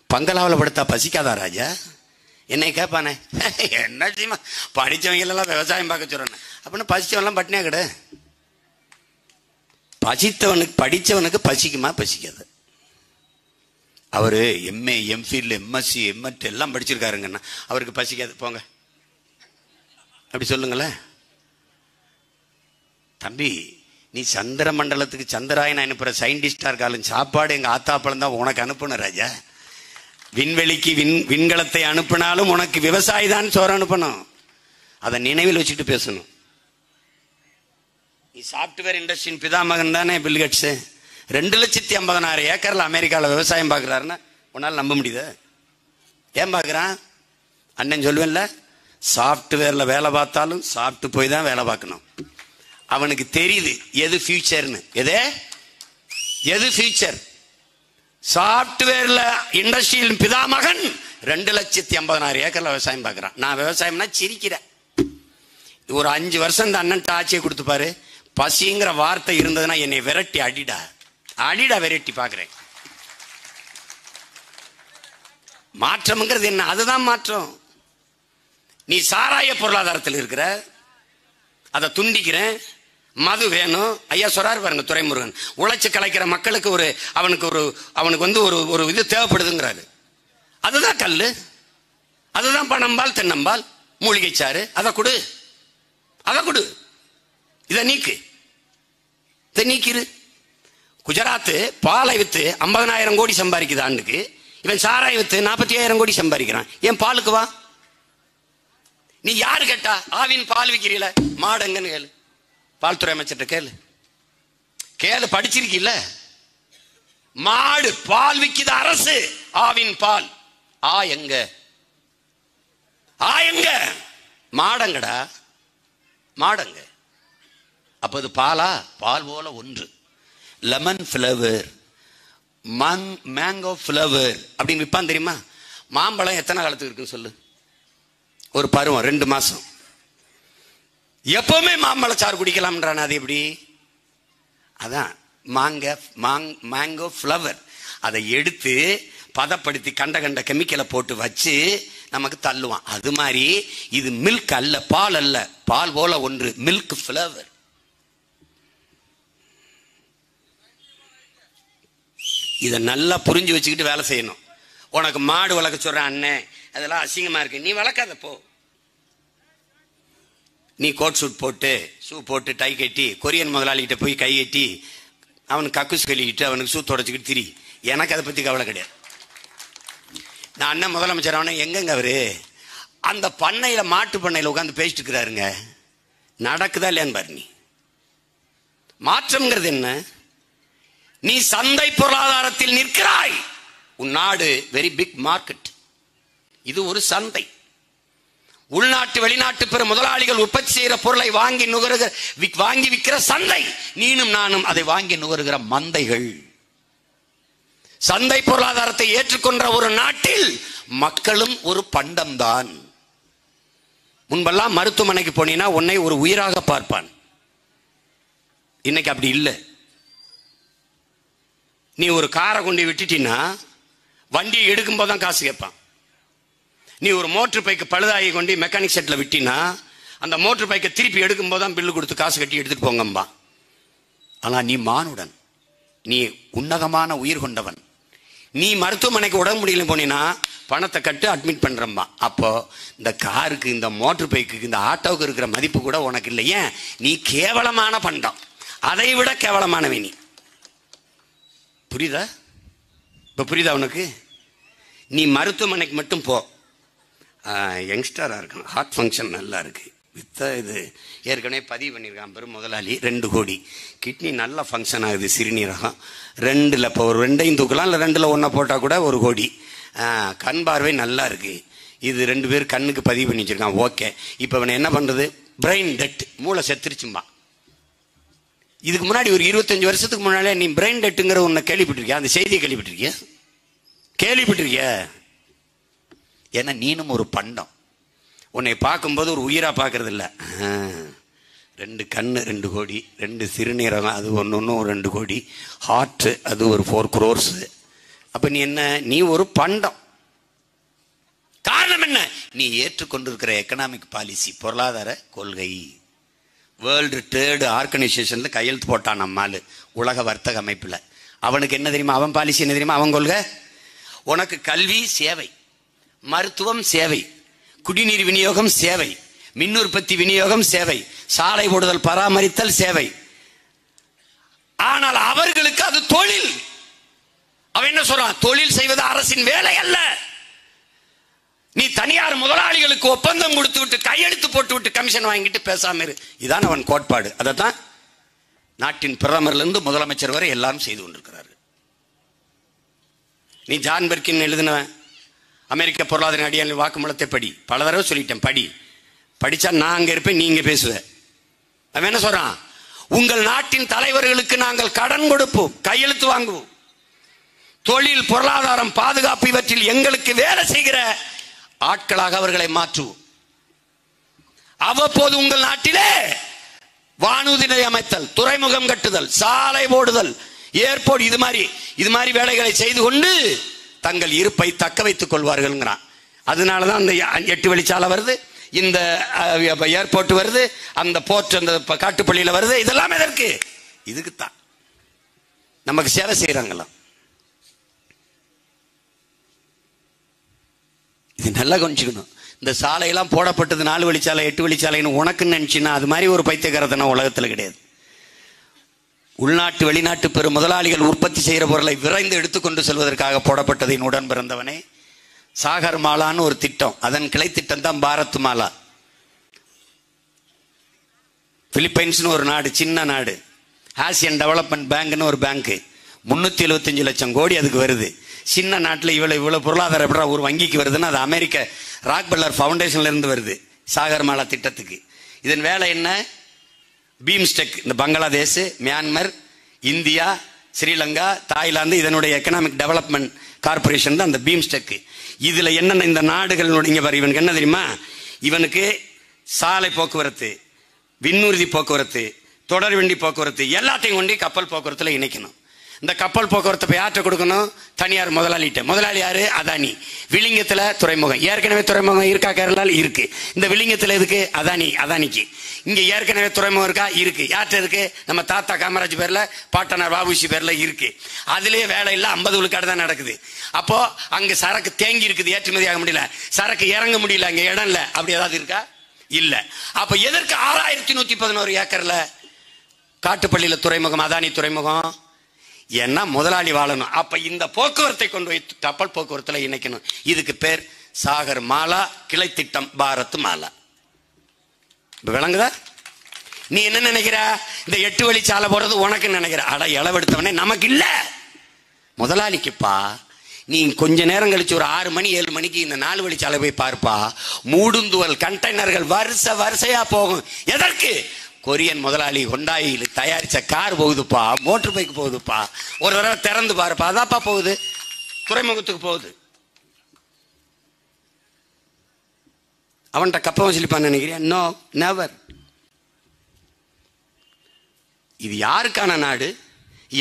பங்களாவில் படுத்தா பசிக்காதா ராஜா? என்னை கேட்பானே, என்ன செய்யுமா படித்தவங்க எல்லாம் விவசாயம் பார்க்க சொல்றேன் அப்படின்னு. பசிச்சவன்லாம் பட்டினியா கிட. படித்தவனுக்கு பசிக்குமா? பசிக்காது. அவரு எம்ஏ, எம்ஃபில், எம்எஸ்சி, எம்எட் எல்லாம் படிச்சிருக்காருங்கன்னா அவருக்கு பசிக்காது. போங்க அப்படி சொல்லுங்களேன். தம்பி, நீ சந்திர மண்டலத்துக்கு சந்திராயன் அனுப்புற சயின்டிஸ்டா இருக்காலும் சாப்பாடு எங்க ஆத்தாப்பழம் தான் உனக்கு அனுப்பணும் ராஜா. விண்வெளிக்கு விண்கலத்தை அனுப்பினாலும் உனக்கு விவசாயி தான் சோறு அனுப்பணும். அதை நினைவில் வச்சுட்டு பேசணும். நீ சாப்ட்வேர் இண்டஸ்ட்ரியின் பிதாமகன் தானே பில் கேட்ஸ். 2,50,000 ஏக்கர்ல அமெரிக்காவில் விவசாயம் பார்க்கிறாருன்னா உன்னால நம்ப முடியுது? ஏன் பார்க்கிறான்? அண்ணன் சொல்லுவேன்ல, சாப்ட்வேர்ல வேலை பார்த்தாலும் சாப்பிட்டு போய் தான் வேலை பார்க்கணும். அவனுக்கு தெரியுது எது ஃபியூச்சர்னு. எது ஃபியூச்சர்? சாப்ட்வேர்ல இண்டஸ்ட்ரியில் பிதாமகன் 2,50,000 ஏக்கர்ல விவசாயம் பார்க்கிறான். நான் விவசாயம்னா சிரிக்கிறேன். ஒரு 5 வருஷம் இந்த அண்ணன் ஆட்சியை கொடுத்து பாரு. பசிங்கிற வார்த்தை இருந்ததுன்னா என்னை விரட்டி அடிடா விரட்டி பார்க்கிறேன். மாற்றம்ங்கிறது என்ன? அதுதான் மாற்றம். நீ சாராய பொருளாதாரத்தில் இருக்கிற, அதை துண்டிக்கிறேன். மது வேணும் ஐயா சொல்றாரு பாருங்க துரைமுருகன். உழைச்சு கலைக்கிற மக்களுக்கு அவனுக்கு வந்து ஒரு இது தேவைப்படுதுங்கிறாரு. அதுதான் கல்லு, அதுதான் பனம்பால், தென்னம்பால், மூலிகை சாறு. அதை கொடு. இதை நீக்கிரு. குஜராத் பாலை வித்து 50,000 கோடி சம்பாதிக்குது ஆண்டுக்கு. இவன் சாராய வித்து 40,000 கோடி சம்பாதிக்கிறான். ஏன் பாலுக்கு வா? நீ யாரு கேட்டா? ஆவின் பால் விக்கிறீல, மாடங்கன்னு கேளு. பால்துறை அமைச்சர்கிட்ட கேளு. படிச்சிருக்கீல்ல? மாடு பால் விக்குது அரசு, ஆவின் பால். எங்க மாடங்கடா, மாடங்க. அப்ப அது பாலா? பால் போல ஒன்று. லெமன் ஃபிளவர், மேங்கோ ஃபிளவர் அப்படின்னு விற்பான் தெரியுமா? மாம்பழம் எத்தனை காலத்துக்கு இருக்குன்னு சொல்லு. ஒரு பருவம் 2 மாசம். எப்பவுமே மாம்பழச்சாறு குடிக்கலாம்ன்றான். அது எப்படி? அதான் மேங்கோ ஃபிளவர். அதை எடுத்து பதப்படுத்தி கண்ட கெமிக்கலை போட்டு வச்சு நமக்கு தள்ளுவான். அது மாதிரி இது மில்க் அல்ல, பால் அல்ல, பால் போல ஒன்று, மில்க் ஃபிளவர். இதை நல்லா புரிஞ்சு வச்சுக்கிட்டு வேலை செய்யணும். உனக்கு மாடு வளர்க்க சொல்றேன் அண்ணன், அதெல்லாம் அசிங்கமா இருக்கு, நீ வளர்க்காத போ. நீ கோட் சூட் போட்டு, ஷூ போட்டு, டை கட்டி, கொரியன் முதலாளிகிட்ட போய் கை கட்டி அவனுக்கு கக்குஸ் கழுவிட்டு அவனுக்கு ஷூ தொடச்சிக்கிட்டு திரி. எனக்கு அதை பத்தி கவலை கிடையாது. நான் அண்ணன் முதலமைச்சர் அவனை எங்கங்க அவரு அந்த பண்ணையில, மாட்டு பண்ணையில உட்காந்து பேசிட்டு இருக்கிறாருங்க. நடக்குதா இல்லையான்னு பாரு. நீ மாற்றம்ங்கிறது என்ன? நீ சந்தை பொருளாதாரத்தில் நிற்கிறாய். உன் நாடு வெரி பிக் மார்க்கெட். இது ஒரு சந்தை. உள்நாட்டு வெளிநாட்டு பிற முதலாளிகள் உற்பத்தி செய்கிற பொருளை வாங்கி விற்கிற சந்தை. நீனும் நானும் அதை வாங்கி நுகருகிற மந்தைகள். சந்தை பொருளாதாரத்தை ஏற்றுக்கொண்ட ஒரு நாட்டில் மக்களும் ஒரு பண்டம்தான். முன்பெல்லாம் மருத்துவமனைக்கு போனீங்கன்னா உன்னை ஒரு உயிராக பார்ப்பான். இன்னைக்கு அப்படி இல்லை. நீ ஒரு காரை கொண்டு விட்டுட்டீன்னா வண்டியை எடுக்கும் போதுதான் காசு கேட்பான். நீ ஒரு மோட்டர் பைக்கு பழுதாகி கொண்டு மெக்கானிக் செட்ல விட்டினா அந்த மோட்டர் பைக்கை திருப்பி எடுக்கும் போதுதான் பில்லு கொடுத்து காசு கட்டி எடுத்துட்டு போங்கம்பா. ஆனா நீ மானுடன், நீ உன்னதமான உயிர் கொண்டவன். நீ மருத்துவமனைக்கு உடம்பு முடியல போனீங்கன்னா பணத்தை கட்டு அட்மிட் பண்றம்பா. அப்போ இந்த காருக்கு, இந்த மோட்டர் பைக்கு, இந்த ஆட்டோவுக்கு இருக்கிற மதிப்பு கூட உனக்கு இல்லை. ஏன்? நீ கேவலமான பண்டம், அதை விட கேவலமானவை நீ. புரியுதா? இப்ப புரியுதா உனக்கு? நீ மருத்துவமனைக்கு மட்டும் போ. யங்ஸ்டரா இருக்கான், ஹார்ட் ஃபங்க்ஷன் நல்லா இருக்கு, வித்த இது ஏற்கனவே பதிவு பண்ணியிருக்கான் பெரும் முதலாளி, 2 கோடி. கிட்னி நல்லா ஃபங்க்ஷன் ஆகுது, சிறுநீரகம் 2ல் இப்போ ஒரு 2ஐயும் தூக்கலாம், இல்லை 2ல் 1 போட்டால் கூட 1 கோடி. கண் பார்வை நல்லா இருக்கு, இது 2 பேர் கண்ணுக்கு பதிவு பண்ணி வச்சிருக்கான். ஓகே, இப்போ அவனை என்ன பண்றது? பிரெயின் டெட், மூளை செத்துருச்சும்பா. இதுக்கு முன்னாடி ஒரு 25 வருஷத்துக்கு முன்னாலே நீ பிரெயின் டெட்டுங்கிற ஒன்றை கேள்விப்பட்டிருக்கியா? அந்த செய்தியை கேள்விப்பட்டிருக்கிய? ஏன்னா நீனும் ஒரு பண்டம். உன்னை பார்க்கும்போது ஒரு உயிரா பார்க்கறது இல்லை. 2 கண்ணு 2 கோடி, 2 சிறுநீரகம் அது ஒன்று 2 கோடி, ஹார்ட் அது ஒரு 4 crores. அப்ப நீ என்ன? நீ ஒரு பண்டம். காரணம் என்ன? நீ ஏற்றுக்கொண்டிருக்கிற எக்கனாமிக் பாலிசி, பொருளாதார கொள்கை. வேர்ல்டு ட்ரேட் ஆர்கனைசேஷன்ல கையெழுத்து போட்டான் நம்மால், உலக வர்த்தக அமைப்புல. அவனுக்கு என்ன தெரியுமா? அவன் பாலிசி என்ன தெரியுமா? அவன் கொள்கை, உனக்கு கல்வி சேவை, மருத்துவம் சேவை, குடிநீர் விநியோகம் சேவை, மின் உற்பத்தி விநியோகம் சேவை, சாலை போடுதல் பராமரித்தல் சேவை. ஆனால் அவர்களுக்கு அது தொழில். அவன் என்ன சொல்றான்? தொழில் செய்வது அரசின் வேலை அல்ல. நீ தனியார் முதலாளிகளுக்கு ஒப்பந்தம் கொடுத்து விட்டு கையெழுத்து போட்டு விட்டு கமிஷன் வாங்கிட்டு பேசாம இரு. இதான் அவன் கோட்பாடு. அதைத்தான் நாட்டின் பிரதமர்ல இருந்து முதலமைச்சர் வரை எல்லாரும் செய்து கொண்டிருக்கிறார்கள். நீ ஜான் பெர்கின் எழுதின அமெரிக்க பொருளாதார அடியாளர் வாக்குமூலத்தை படி. பல தடவை சொல்லிட்டேன், படிச்சா நான் அங்க இருப்பேன், நீங்க பேசுவ. அவன் என்ன சொல்றான்? உங்கள் நாட்டின் தலைவர்களுக்கு நாங்கள் கடன் கொடுப்போம், கையெழுத்து வாங்குவோம், தொழில் பொருளாதாரம் பாதுகாப்பு இவற்றில் எங்களுக்கு வேலை செய்கிற ஆட்களாக அவர்களை மாற்றுவோம். அவ்வப்போது உங்கள் நாட்டிலே வானூர்தி நிலையம் அமைத்தல், துறைமுகம் கட்டுதல், சாலை போடுதல், ஏர்போர்ட், இது மாதிரி வேலைகளை செய்து கொண்டு தங்கள் இருப்பை தக்க வைத்துக் கொள்வார்கள். அதனாலதான் அந்த 8 வழிச்சாலை வருது, இந்த ஏர்போர்ட் வருது, அந்த போர்ட் அந்த காட்டுப்பள்ளியில வருது. இதெல்லாம் எதற்கு? இதுக்குத்தான். நமக்கு சேவை செய்யறாங்களாம். இது நல்லா கொஞ்சிக்கணும். இந்த சாலையெல்லாம் போடப்பட்டது 4 வழிச்சாலை 8 வழிச்சாலைன்னு உனக்குன்னு நினைச்சின்னா அது மாதிரி ஒரு பைத்தியக்காரத்தனம் உலகத்தில் கிடையாது. உள்நாட்டு வெளிநாட்டு பெரும் முதலாளிகள் உற்பத்தி செய்கிற பொருளை விரைந்து எடுத்துக்கொண்டு செல்வதற்காக போடப்பட்டதின் உடன் பிறந்தவனே. சாகர் மாலான்னு ஒரு திட்டம், அதன் கிளை திட்டம் தான் பாரத் மாலா. பிலிப்பைன்ஸ்னு ஒரு நாடு, சின்ன நாடு, ஆசியன் டெவலப்மெண்ட் பேங்க்னு ஒரு பேங்க், 375 லட்சம் கோடி அதுக்கு வருது. சின்ன நாட்டில் இவ்வளவு பொருளாதாரம் எப்படி ஒரு வங்கிக்கு வருதுன்னா அது அமெரிக்க ராக்பெல்லர் ஃபவுண்டேஷன்ல இருந்து வருது சாகர் மாலா திட்டத்துக்கு. இதன் வேலை என்ன? பீம்ஸ்டெக், இந்த Bangladesh, Myanmar, India, Sri Lanka, Thailand, இதனுடைய எக்கனாமிக் டெவலப்மெண்ட் கார்பரேஷன் தான் அந்த பீம்ஸ்டெக். இதுல என்னென்ன இந்த நாடுகளுடைய, இங்க பாரு, இவனுக்கு என்ன தெரியுமா? இவனுக்கு சாலை போக்குவரத்து, விண்ணூர்தி போக்குவரத்து, தொடர் வண்டி போக்குவரத்து எல்லாத்தையும் கொண்டு கப்பல் போக்குவரத்துல இணைக்கணும். இந்த கப்பல் போக்குவரத்தை யார்கிட்ட கொடுக்கணும்? தனியார் முதலாளிகிட்ட. முதலாளி யாரு? அதானி. விளிங்கத்துல துறைமுகம், ஏற்கனவே துறைமுகம் இருக்கா? கேரளால இருக்கு. இந்த விளிங்கத்துல எதுக்கு? அதானிக்கு. இங்க ஏற்கனவே துறைமுகம் இருக்கா? இருக்கு. யார்கிட்ட இருக்கு? நம்ம தாத்தா காமராஜ் பேர்ல, பாட்டனார் வாபுசி பேர்ல இருக்கு. அதுலயே வேலை இல்ல, 50 விழுக்காடு தான் நடக்குது. அப்போ அங்க சரக்கு தேங்கி இருக்குது, ஏற்றுமதி ஆக முடியல, சரக்கு இறங்க முடியல, அங்க இடம் இல்ல. அப்படி ஏதாவது இருக்கா? இல்ல. அப்ப எதற்கு 6111 ஏக்கர்ல காட்டுப்பள்ளியில துறைமுகம், அதானி துறைமுகம்? ஏன்னா முதலாளி வாழணும். அப்ப இந்த போக்குவரத்தை கொண்டு போய் கப்பல் போக்குவரத்துல இணைக்கணும். இதுக்கு பேர் சாகர் மாலா கிளை திட்டம், பாரத் மாலா. விளங்குதா? நீ என்ன நினைக்கிற? இந்த 8 வழிச்சாலை போறது உனக்கு நினைக்கிற? அட இளவெடுத்தவனே, நமக்கு இல்ல, முதலாளிக்குப்பா. நீ கொஞ்ச நேரம் கழிச்சு ஒரு 6 மணி 7 மணிக்கு இந்த 4 வழிச்சாலை போய் பார்ப்பா. மூடுந்துவல் கண்டெய்னர்கள் வரிசையா போகும். எதற்கு? கொரியன் முதலாளி ஹொண்டாயில் தயாரிச்ச கார் போகுதுப்பா, மோட்டர் பைக் போகுதுப்பா. ஒரு தடவை திறந்து பாருப்பா, அதாப்பா போகுது, துறைமுகத்துக்கு போகுது. அவன்கிட்ட கப்பம் வச்சிருப்பான்னு நினைக்கிறியா? No, never. இது யாருக்கான நாடு?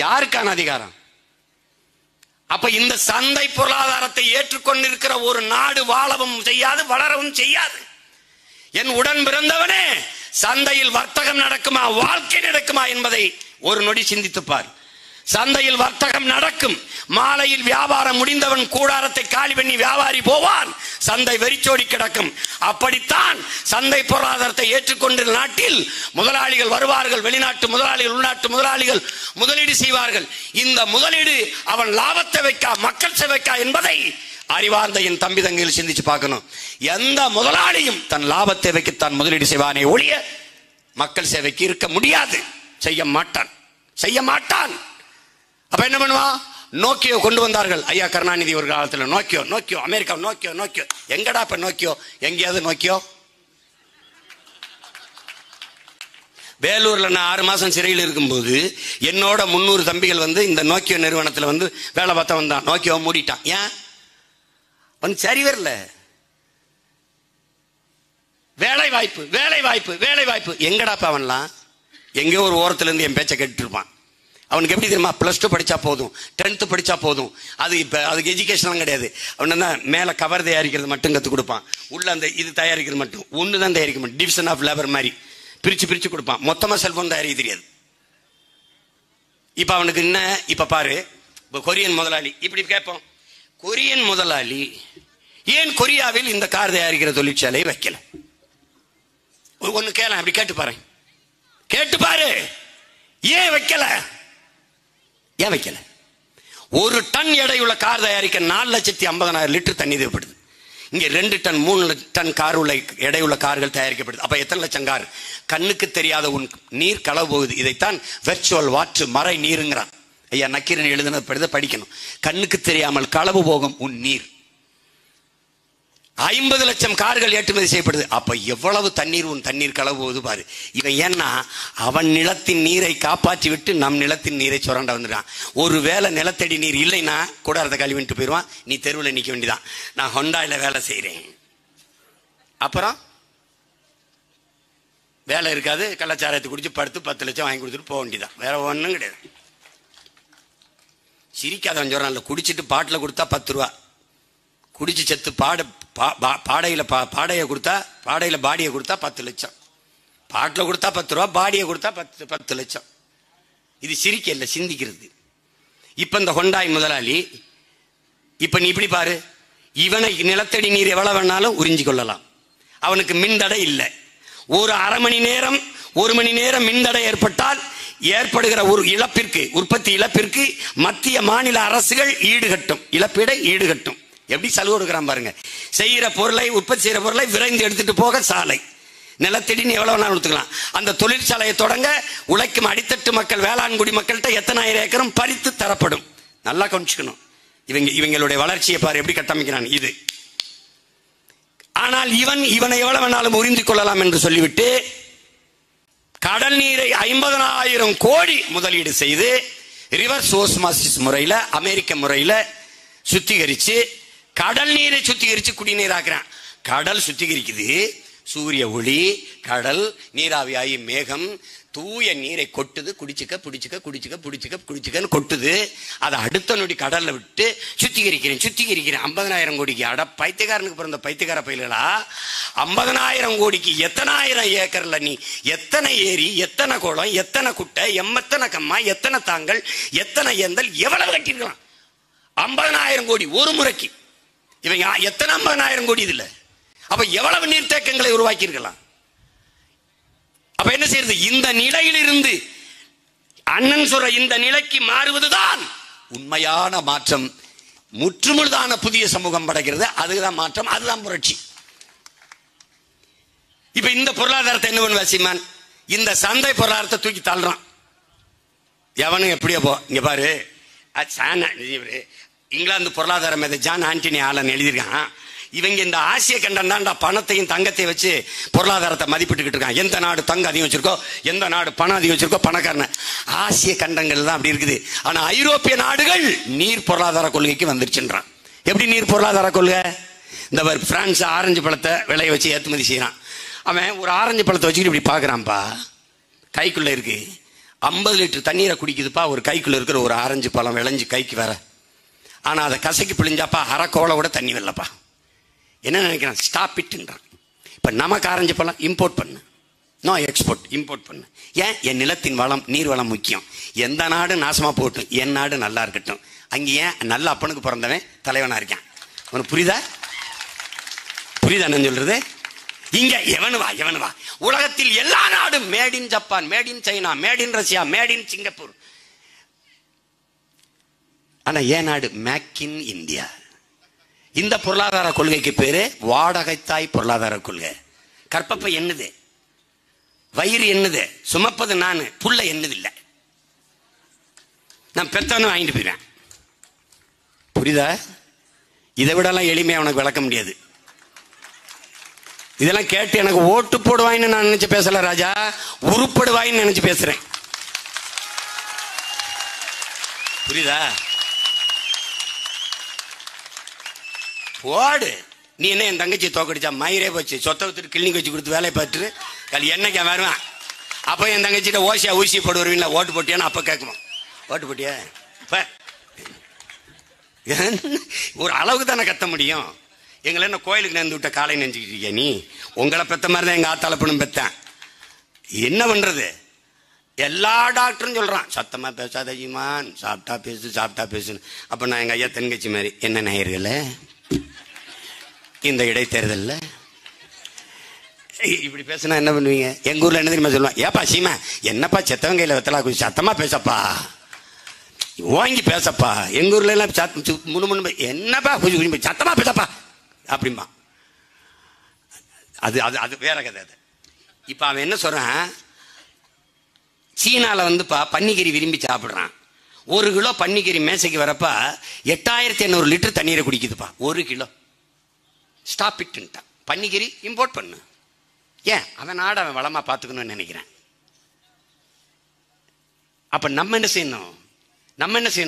யாருக்கான அதிகாரம்? அப்ப இந்த சந்தை பொருளாதாரத்தை ஏற்றுக்கொண்டிருக்கிற ஒரு நாடு வாழவும் செய்யாது, வளரவும் செய்யாது. என் உடன் பிறந்தவனே, சந்தையில் வர்த்தகம் நடக்குமா, வாழ்க்கை நடக்குமா என்பதை ஒரு நொடி சிந்தித்துப்பார். சந்தையில் வர்த்தகம் நடக்கும். மாலையில் வியாபாரம் முடிந்தவன் கூடாரத்தை காலி பண்ணி வியாபாரி போவான், சந்தை வெறிச்சோடி கிடக்கும். அப்படித்தான் சந்தை பொருளாதாரத்தை ஏற்றுக்கொண்ட நாட்டில் முதலாளிகள் வருவார்கள், வெளிநாட்டு முதலாளிகள், உள்நாட்டு முதலாளிகள் முதலீடு செய்வார்கள். இந்த முதலீடு அவன் லாபத்தை வைக்கா, மக்கள் சேவைக்கா என்பதை அறிவார்ந்த என் தம்பி தங்கையில் சிந்திச்சு பார்க்கணும். எந்த முதலாளியும் தன் லாபத்தை வைக்கத்தான் முதலீடு செய்வானே ஒழிய மக்கள் சேவைக்கு இருக்க முடியாது. செய்ய மாட்டான். அப்ப என்ன பண்ணுவான்? நோக்கியோ கொண்டு வந்தார்கள் ஐயா கருணாநிதி ஒரு காலத்தில். நோக்கியோ அமெரிக்கா, நோக்கியோ எங்கடா இப்ப நோக்கியோ? எங்கேயாவது நோக்கியோ? வேலூர்ல நான் 6 மாசம் சிறையில் இருக்கும்போது என்னோட 300 தம்பிகள் வந்து இந்த நோக்கியோ நிறுவனத்தில் வந்து வேலை பார்த்த வந்தான். நோக்கியோ மூடிட்டான். ஏன்? வந்து சரி வரல. வாய்ப்பு, வேலை வாய்ப்பு, வேலை வாய்ப்பு. எங்கடாப்பா அவன்லாம்? எங்கேயோ ஒரு ஓரத்துல இருந்து என் பேச்சை கேட்டுட்டு இருப்பான். அவனுக்கு எப்படி தெரியுமா? +2 படிச்சா போதும், 10th படிச்சா போதும். அது இப்ப அதுக்கு எஜுகேஷன் கிடையாது. அவன் என்ன மேல கவர் தயாரிக்கிறது மட்டும் கத்து கொடுப்பான், உள்ள அந்த இது தயாரிக்கிறது மட்டும் ஒண்ணுதான் தயாரிக்க மாட்டான். டிவிஷன் ஆஃப் லேபர் மாதிரி பிரிச்சு பிரிச்சு கொடுப்பான். மொத்தமா செல்போன் தயாரிக்க தெரியாது. இப்ப அவனுக்கு என்ன? இப்ப பாரு, கொரியன் முதலாளி இப்படி கேட்போம், கொரியன் முதலாளி ஏன் கொரியாவில் இந்த கார் தயாரிக்கிற தொழிற்சாலை வைக்கல? ஒண்ணு கேள, அப்படி கேட்டு பாரு, கேட்டு பாரு, ஏன் வைக்கல? ஏன் வைக்கல? 1 டன் எடையுள்ள கார் தயாரிக்க 4,50,000 லிட்டர் தண்ணி தேவைப்படுது. இங்க 2 டன் 3 டன் கார் உள்ள எடையுள்ள கார்கள் தயாரிக்கப்படுது. அப்ப எத்தனை லட்சம் கார்? கண்ணுக்கு தெரியாத உன் நீர் களவு போகுது. இதைத்தான் வெர்ச்சுவல் வாட்டர், மறை நீருங்கிறான். ஐயா நக்கீரன் எழுதினது படிக்கணும். கண்ணுக்கு தெரியாமல் களவு போகும் உன் நீர். 50 லட்சம் கார்கள் ஏற்றுமதி செய்யப்படுது. அப்ப எவ்வளவு தண்ணீர் உன் தண்ணீர் களவு போகுது பாரு. இவன் ஏன்னா அவன் நிலத்தின் நீரை காப்பாற்றி விட்டு நம் நிலத்தின் நீரை சுரண்ட வந்துட்டான். ஒருவேளை நிலத்தடி நீர் இல்லைன்னா கூடாரத்தை கழுவிட்டு போயிடுவான். நீ தெருவில் நிக்க வேண்டியதான். நான் ஹொண்டாயில வேலை செய்யறேன், அப்புறம் வேலை இருக்காது, கள்ளச்சாரத்தை குடிச்சு படுத்து 10 லட்சம் வாங்கி கொடுத்துட்டு போக வேண்டியதான். வேற ஒன்றும் கிடையாது. சிரிக்காதவன் சொல்றான்ல, குடிச்சிட்டு பாட்டில் கொடுத்தா 10 ரூபா, குடிச்சு செத்து பாடையை கொடுத்தா, பாடையில பாடியை கொடுத்தா 10 லட்சம், பாட்டில் கொடுத்தா 10 ரூபா, பாடியை கொடுத்தா 10 லட்சம். இது சிரிக்க இல்லை, சிந்திக்கிறது. இப்ப இந்த ஹொண்டாய் முதலாளி, இப்ப நீ இப்படி பாரு, இவனை நிலத்தடி நீர் எவ்வளவு வேணாலும் உறிஞ்சி கொள்ளலாம். அவனுக்கு மின்தடை இல்லை. ஒரு அரை மணி நேரம் 1 மணி நேரம் மின்தடை ஏற்பட்டால் ஏற்படுகிற ஒரு இழப்பிற்கு, உற்பத்தி இழப்பிற்கு மத்திய மாநில அரசுகள் ஈடுகட்டும், இழப்பீடை ஈடுகட்டும். எப்படி சலுகை கொடுக்குறான் பாருங்க. செய்யற பொருளை, உற்பத்தி செய்யற பொருளை விரைந்து எடுத்துட்டு போக சாலை, நிலத்தடின்னு எவ்வளவு நாள் கொடுத்துக்கலாம். அந்த தொழிற்சாலையை தொடங்க உழைக்கும் அடித்தட்டு மக்கள், வேளாண்குடி மக்கள்கிட்ட எத்தனை ஆயிரம் ஏக்கரும் பறித்து தரப்படும். நல்லா கவனிச்சுக்கணும். இவங்களுடைய வளர்ச்சியை பாரு எப்படி கட்டமைக்கிறான் இது. ஆனால் இவனை எவ்வளவு வேணாலும் உறிந்து கொள்ளலாம் என்று சொல்லிவிட்டு கடல் நீரை 50,000 கோடி முதலீடு செய்து ரிவர்ஸ் ஓஸ்மாசிஸ் முறையில, அமெரிக்க முறையில சுத்திகரிச்சு கடல் நீரை சுத்திகரிச்சு குடிநீர் ஆக்குறான். கடல் சுத்திகரிக்குது, சூரிய ஒளி, கடல் நீராவியாயி மேகம் தூய நீரை கொட்டுது, குடிச்சுக்க குடிச்சுக்க குடிச்சுக்க குடிச்சுக்க குடிச்சுக்கன்னு கொட்டுது. அதை அடுத்த நொடி கடல்ல விட்டு சுத்திகரிக்கிறேன் 50,000 கோடிக்கு. அட பைத்தியக்காரனுக்கு பிறந்த பைத்தியக்கார பயிலா, 50,000 கோடிக்கு எத்தனாயிரம் ஏக்கர்ல நீ எத்தனை ஏரி, எத்தனை குளம், எத்தனை குட்டை, எத்தனை கம்மா, எத்தனை தாங்கள், எத்தனை ஏந்தல், எவ்வளவு கட்டிருக்கலாம்? 50,000 கோடி ஒரு முறைக்கு. இவங்க எத்தனை 50,000 கோடி இதுல? அப்ப எவ்வளவு நீர்த்தேக்கங்களை உருவாக்கி இருக்கலாம்? அப்ப என்ன செய்யறது? இந்த நிலையிலிருந்து அண்ணன் சொல்ற இந்த நிலைக்கு மாறுவதுதான் உண்மையான மாற்றம். முற்றுமுழுதான புதிய சமூகம் படைக்கிறது. அதுதான் மாற்றம், அதுதான் புரட்சி. இப்ப இந்த பொருளாதாரத்தை என்ன பண்ணுவா சீமான்? இந்த சந்தை பொருளாதாரத்தை தூக்கி தள்ளுறான். எவனும் எப்படியோ போ. இங்க பாரு, இங்கிலாந்து பொருளாதார மேதை ஜான் ஆண்டனி ஆலன் எழுதியிருக்கான். இவங்க இந்த ஆசிய கண்டம் தான்டா பணத்தையும் தங்கத்தையும் வச்சு பொருளாதாரத்தை மதிப்பிட்டுக்கிட்டு இருக்கான். எந்த நாடு தங்கம் அதிகம் வச்சிருக்கோ, எந்த நாடு பணம் அதிகம் வச்சிருக்கோ பணக்காரன. ஆசிய கண்டங்கள் தான் அப்படி இருக்குது. ஆனா ஐரோப்பிய நாடுகள் நீர் பொருளாதார கொள்கைக்கு வந்துருச்சுன்றான். எப்படி நீர் பொருளாதார கொள்கை? இந்த பிரான்ஸ் ஆரஞ்சு பழத்தை விளைய வச்சு ஏற்றுமதி செய்யறான். அவன் ஒரு ஆரஞ்சு பழத்தை வச்சுக்கிட்டு இப்படி பாக்குறான்ப்பா, கைக்குள்ள இருக்கு 50 லிட்டர் தண்ணீரை குடிக்குதுப்பா ஒரு கைக்குள்ள இருக்கிற ஒரு ஆரஞ்சு பழம் விளைஞ்சு கைக்கு வர. ஆனா அதை கசக்கி பிழிஞ்சாப்பா அரை கோலை கூட தண்ணி வரலப்பா. என்ன நினைக்கிறான்? ஸ்டாப் இட்டுன்றான். இப்ப நமக்கு ஆரஞ்சு பழம் இம்போர்ட் பண்ணு, நோ எக்ஸ்போர்ட், இம்போர்ட் பண்ணு. ஏன்? என் நிலத்தின் வளம், நீர் வளம் முக்கியம். எந்த நாடு நாசமா போட்டும், என் நாடு நல்லா இருக்கட்டும். அங்க ஏன் நல்ல அப்பனுக்கு பிறந்தவன் தலைவனா இருக்கான். உனக்கு புரியுதா? புரியுதா நான் சொல்றது? இங்க எவனுவா உலகத்தில் எல்லா நாடும் made in Japan, made in China, made in Russia, made in Singapore. ஆனா ஏன் நாடு மேக் இன் இந்தியா. இந்த பொருளாதார கொள்கைக்கு பேரு வாடகைத்தாய் பொருளாதார கொள்கை. கற்பப்பை என்னது, வயிறு என்னது, சுமப்பது நான், புள்ள என்னது இல்லை, நான் பெத்தவனும் வாங்கிட்டு போயிடுவேன். புரியுதா? இதை விடலாம் எளிமையா உனக்கு விளக்க முடியாது. இதெல்லாம் கேட்டு எனக்கு ஓட்டு போடுவாயின்னு நான் நினைச்சு பேசல ராஜா, உருப்படுவாயின்னு நினைச்சு பேசுறேன். புரியுதா? போடு, நீ என்ன என் தங்கச்சி தோக்கடிச்சா? மயிரே போச்சு, சொத்தை வித்துட்டு கிளினிக் வச்சு கொடுத்து வேலையை பார்த்துட்டு கல் என்னைக்கா வருவான். அப்போ என் தங்கச்சிட்ட ஓசியா ஊசி போட்டு வருவீங்களா, ஓட்டு போட்டியான்னு அப்போ கேட்குமா, ஓட்டு போட்டியா? இப்போ ஒரு அளவுக்கு தானே கத்த முடியும். எங்களை என்ன கோயிலுக்கு நேர்ந்து விட்ட காலை நெஞ்சுக்கிட்டு இருக்கியா நீ? உங்களை பெத்த மாதிரி தான் எங்கள் ஆத்தால பொண்ணும் பெத்தேன். என்ன பண்றது? எல்லா டாக்டரும் சொல்றான் சத்தமா பேசாத ஜீமான், சாப்பிட்டா பேசு சாப்பிட்டா பேசுன்னு. அப்ப நான் எங்க ஐயா தங்கச்சி மாதிரி, என்ன நேயர்கள இந்த இடைத்தேர்தல்ல இப்படி பேசுனா என்ன பண்ணுவீங்க? எங்க ஊர்ல என்ன தெரியுமா சொல்லுவான்? ஏப்பா சீமா, என்னப்பா செத்தவங்க கையில வெத்தலா குச்சி சத்தமா பேசப்பா, வாங்கி பேசப்பா. எங்க ஊர்ல எல்லாம் முன்னு என்னப்பா கொஞ்சம் கொஞ்சம் சத்தமா பேசப்பா அப்படிம்பா. அது அது அது வேற கதை. அது இப்ப அவன் என்ன சொல்றான், சீனால வந்துப்பா பன்னிக்கறி விரும்பி சாப்பிடுறான். 1 கிலோ பன்னிக்கறி மேசைக்கு வரப்பா 8500 லிட்டர் தண்ணீரை குடிக்குதுப்பா 1 கிலோ. ஸ்டாப் இட்டுன்ட்டான், பன்னிக்கறி இம்போர்ட் பண்ணு. ஏன்? அவன் நாடு அவன் வளமா பார்த்துக்கணும்னு நினைக்கிறேன். அப்ப நம்ம என்ன செய்யணும்?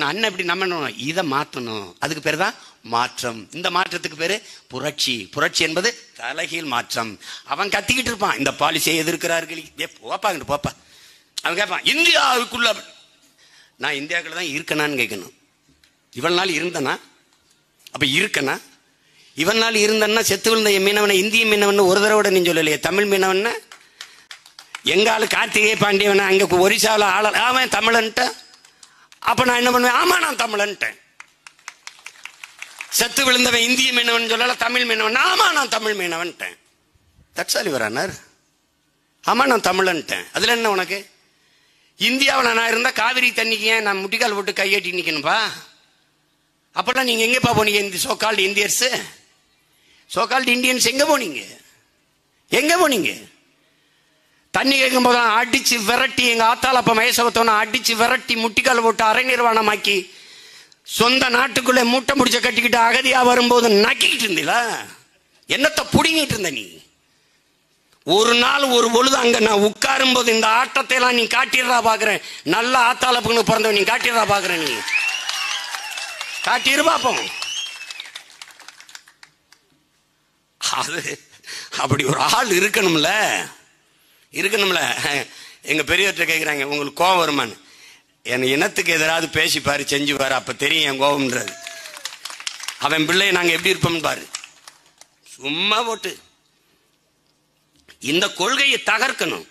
அண்ணன் எப்படி நம்ம இதை மாற்றணும். அதுக்கு பேர் தான் மாற்றம். இந்த மாற்றத்துக்கு பேரு புரட்சி. புரட்சி என்பது தலைகீழ் மாற்றம். அவன் கத்திக்கிட்டு இருப்பான், இந்த பாலிசியை எதிர்க்கிறார்கள், போப்பாங்கிட்டு போப்பா. அவன் கேட்பான், இந்தியாவுக்குள்ள நான் இந்தியாவுக்குள்ள தான் இருக்கனான்னு கேட்கணும். இவள் நாள் இருந்தனா? அப்ப இருக்கனா? இவன் நாள் இருந்தன்னா செத்து விழுந்த மீனவனை இந்திய மீனவன் ஒரு தடவை நீ சொல்லலையே, தமிழ் மீனவன். எங்க ஆளு கார்த்திகை பாண்டியவன அங்க ஒரிசாவில் ஆள, அவன் தமிழன்ட்ட. அப்ப நான் என்ன பண்ணுவேன்? ஆமா நான் தமிழன்ட்டேன். செத்து விழுந்தவன் இந்திய மீனவன் சொல்லல, தமிழ் மீனவன். ஆமா நான் தமிழ் மீனவன்ட்டேன். தட்சாலி வரானார், ஆமா நான் தமிழன்ட்டேன். அதுல என்ன உனக்கு? இந்தியாவில் நான் இருந்தா காவிரி தண்ணிக்கு ஏன் நான் முட்டிக்கால் போட்டு கையேட்டி நிக்கணும்பா? அப்பெல்லாம் நீங்க எங்கப்பா போனீங்க? இந்த சோகால்டு இந்தியர்ஸ், சோகால்டு இந்தியன்ஸ் எங்க போனீங்க? எங்க போனீங்க? தண்ணி கேட்கும் போது அடிச்சு விரட்டி, எங்க ஆத்தால அப்ப மயசவத்தவன அடிச்சு விரட்டி முட்டிக்கால் போட்டு அரை நிர்வாணமாக்கி சொந்த நாட்டுக்குள்ளே மூட்டை முடிச்ச கட்டிக்கிட்டு அகதியா வரும்போது நக்கிக்கிட்டு இருந்தீங்களா? என்னத்தை புடிங்கிட்டு இருந்த நீ? ஒரு நாள் ஒரு பொழுது அங்க நான் உட்காரும் போது இந்த ஆட்டத்தை எல்லாம் நீ காட்டிடுறா பாக்குறேன். நல்ல ஆத்தால பொண்ணு பிறந்தவன் நீ காட்டிடுறா பாக்குறேன். நீ காட்டிரு பாப்போம். அது அப்படி ஒரு ஆள் இருக்கணும்ல. எங்க பெரியவர்கிட்ட கேட்கிறாங்க, உங்களுக்கு கோபம் வருமானு? என் இனத்துக்கு எதிராவது பேசி பாரு, செஞ்சு பாரு, அப்ப தெரியும் என் கோபம்ன்றது. அவன் பிள்ளைய நாங்க எப்படி இருப்போம் பாரு. சும்மா போட்டு இந்த கொள்கையை தகர்க்கணும்.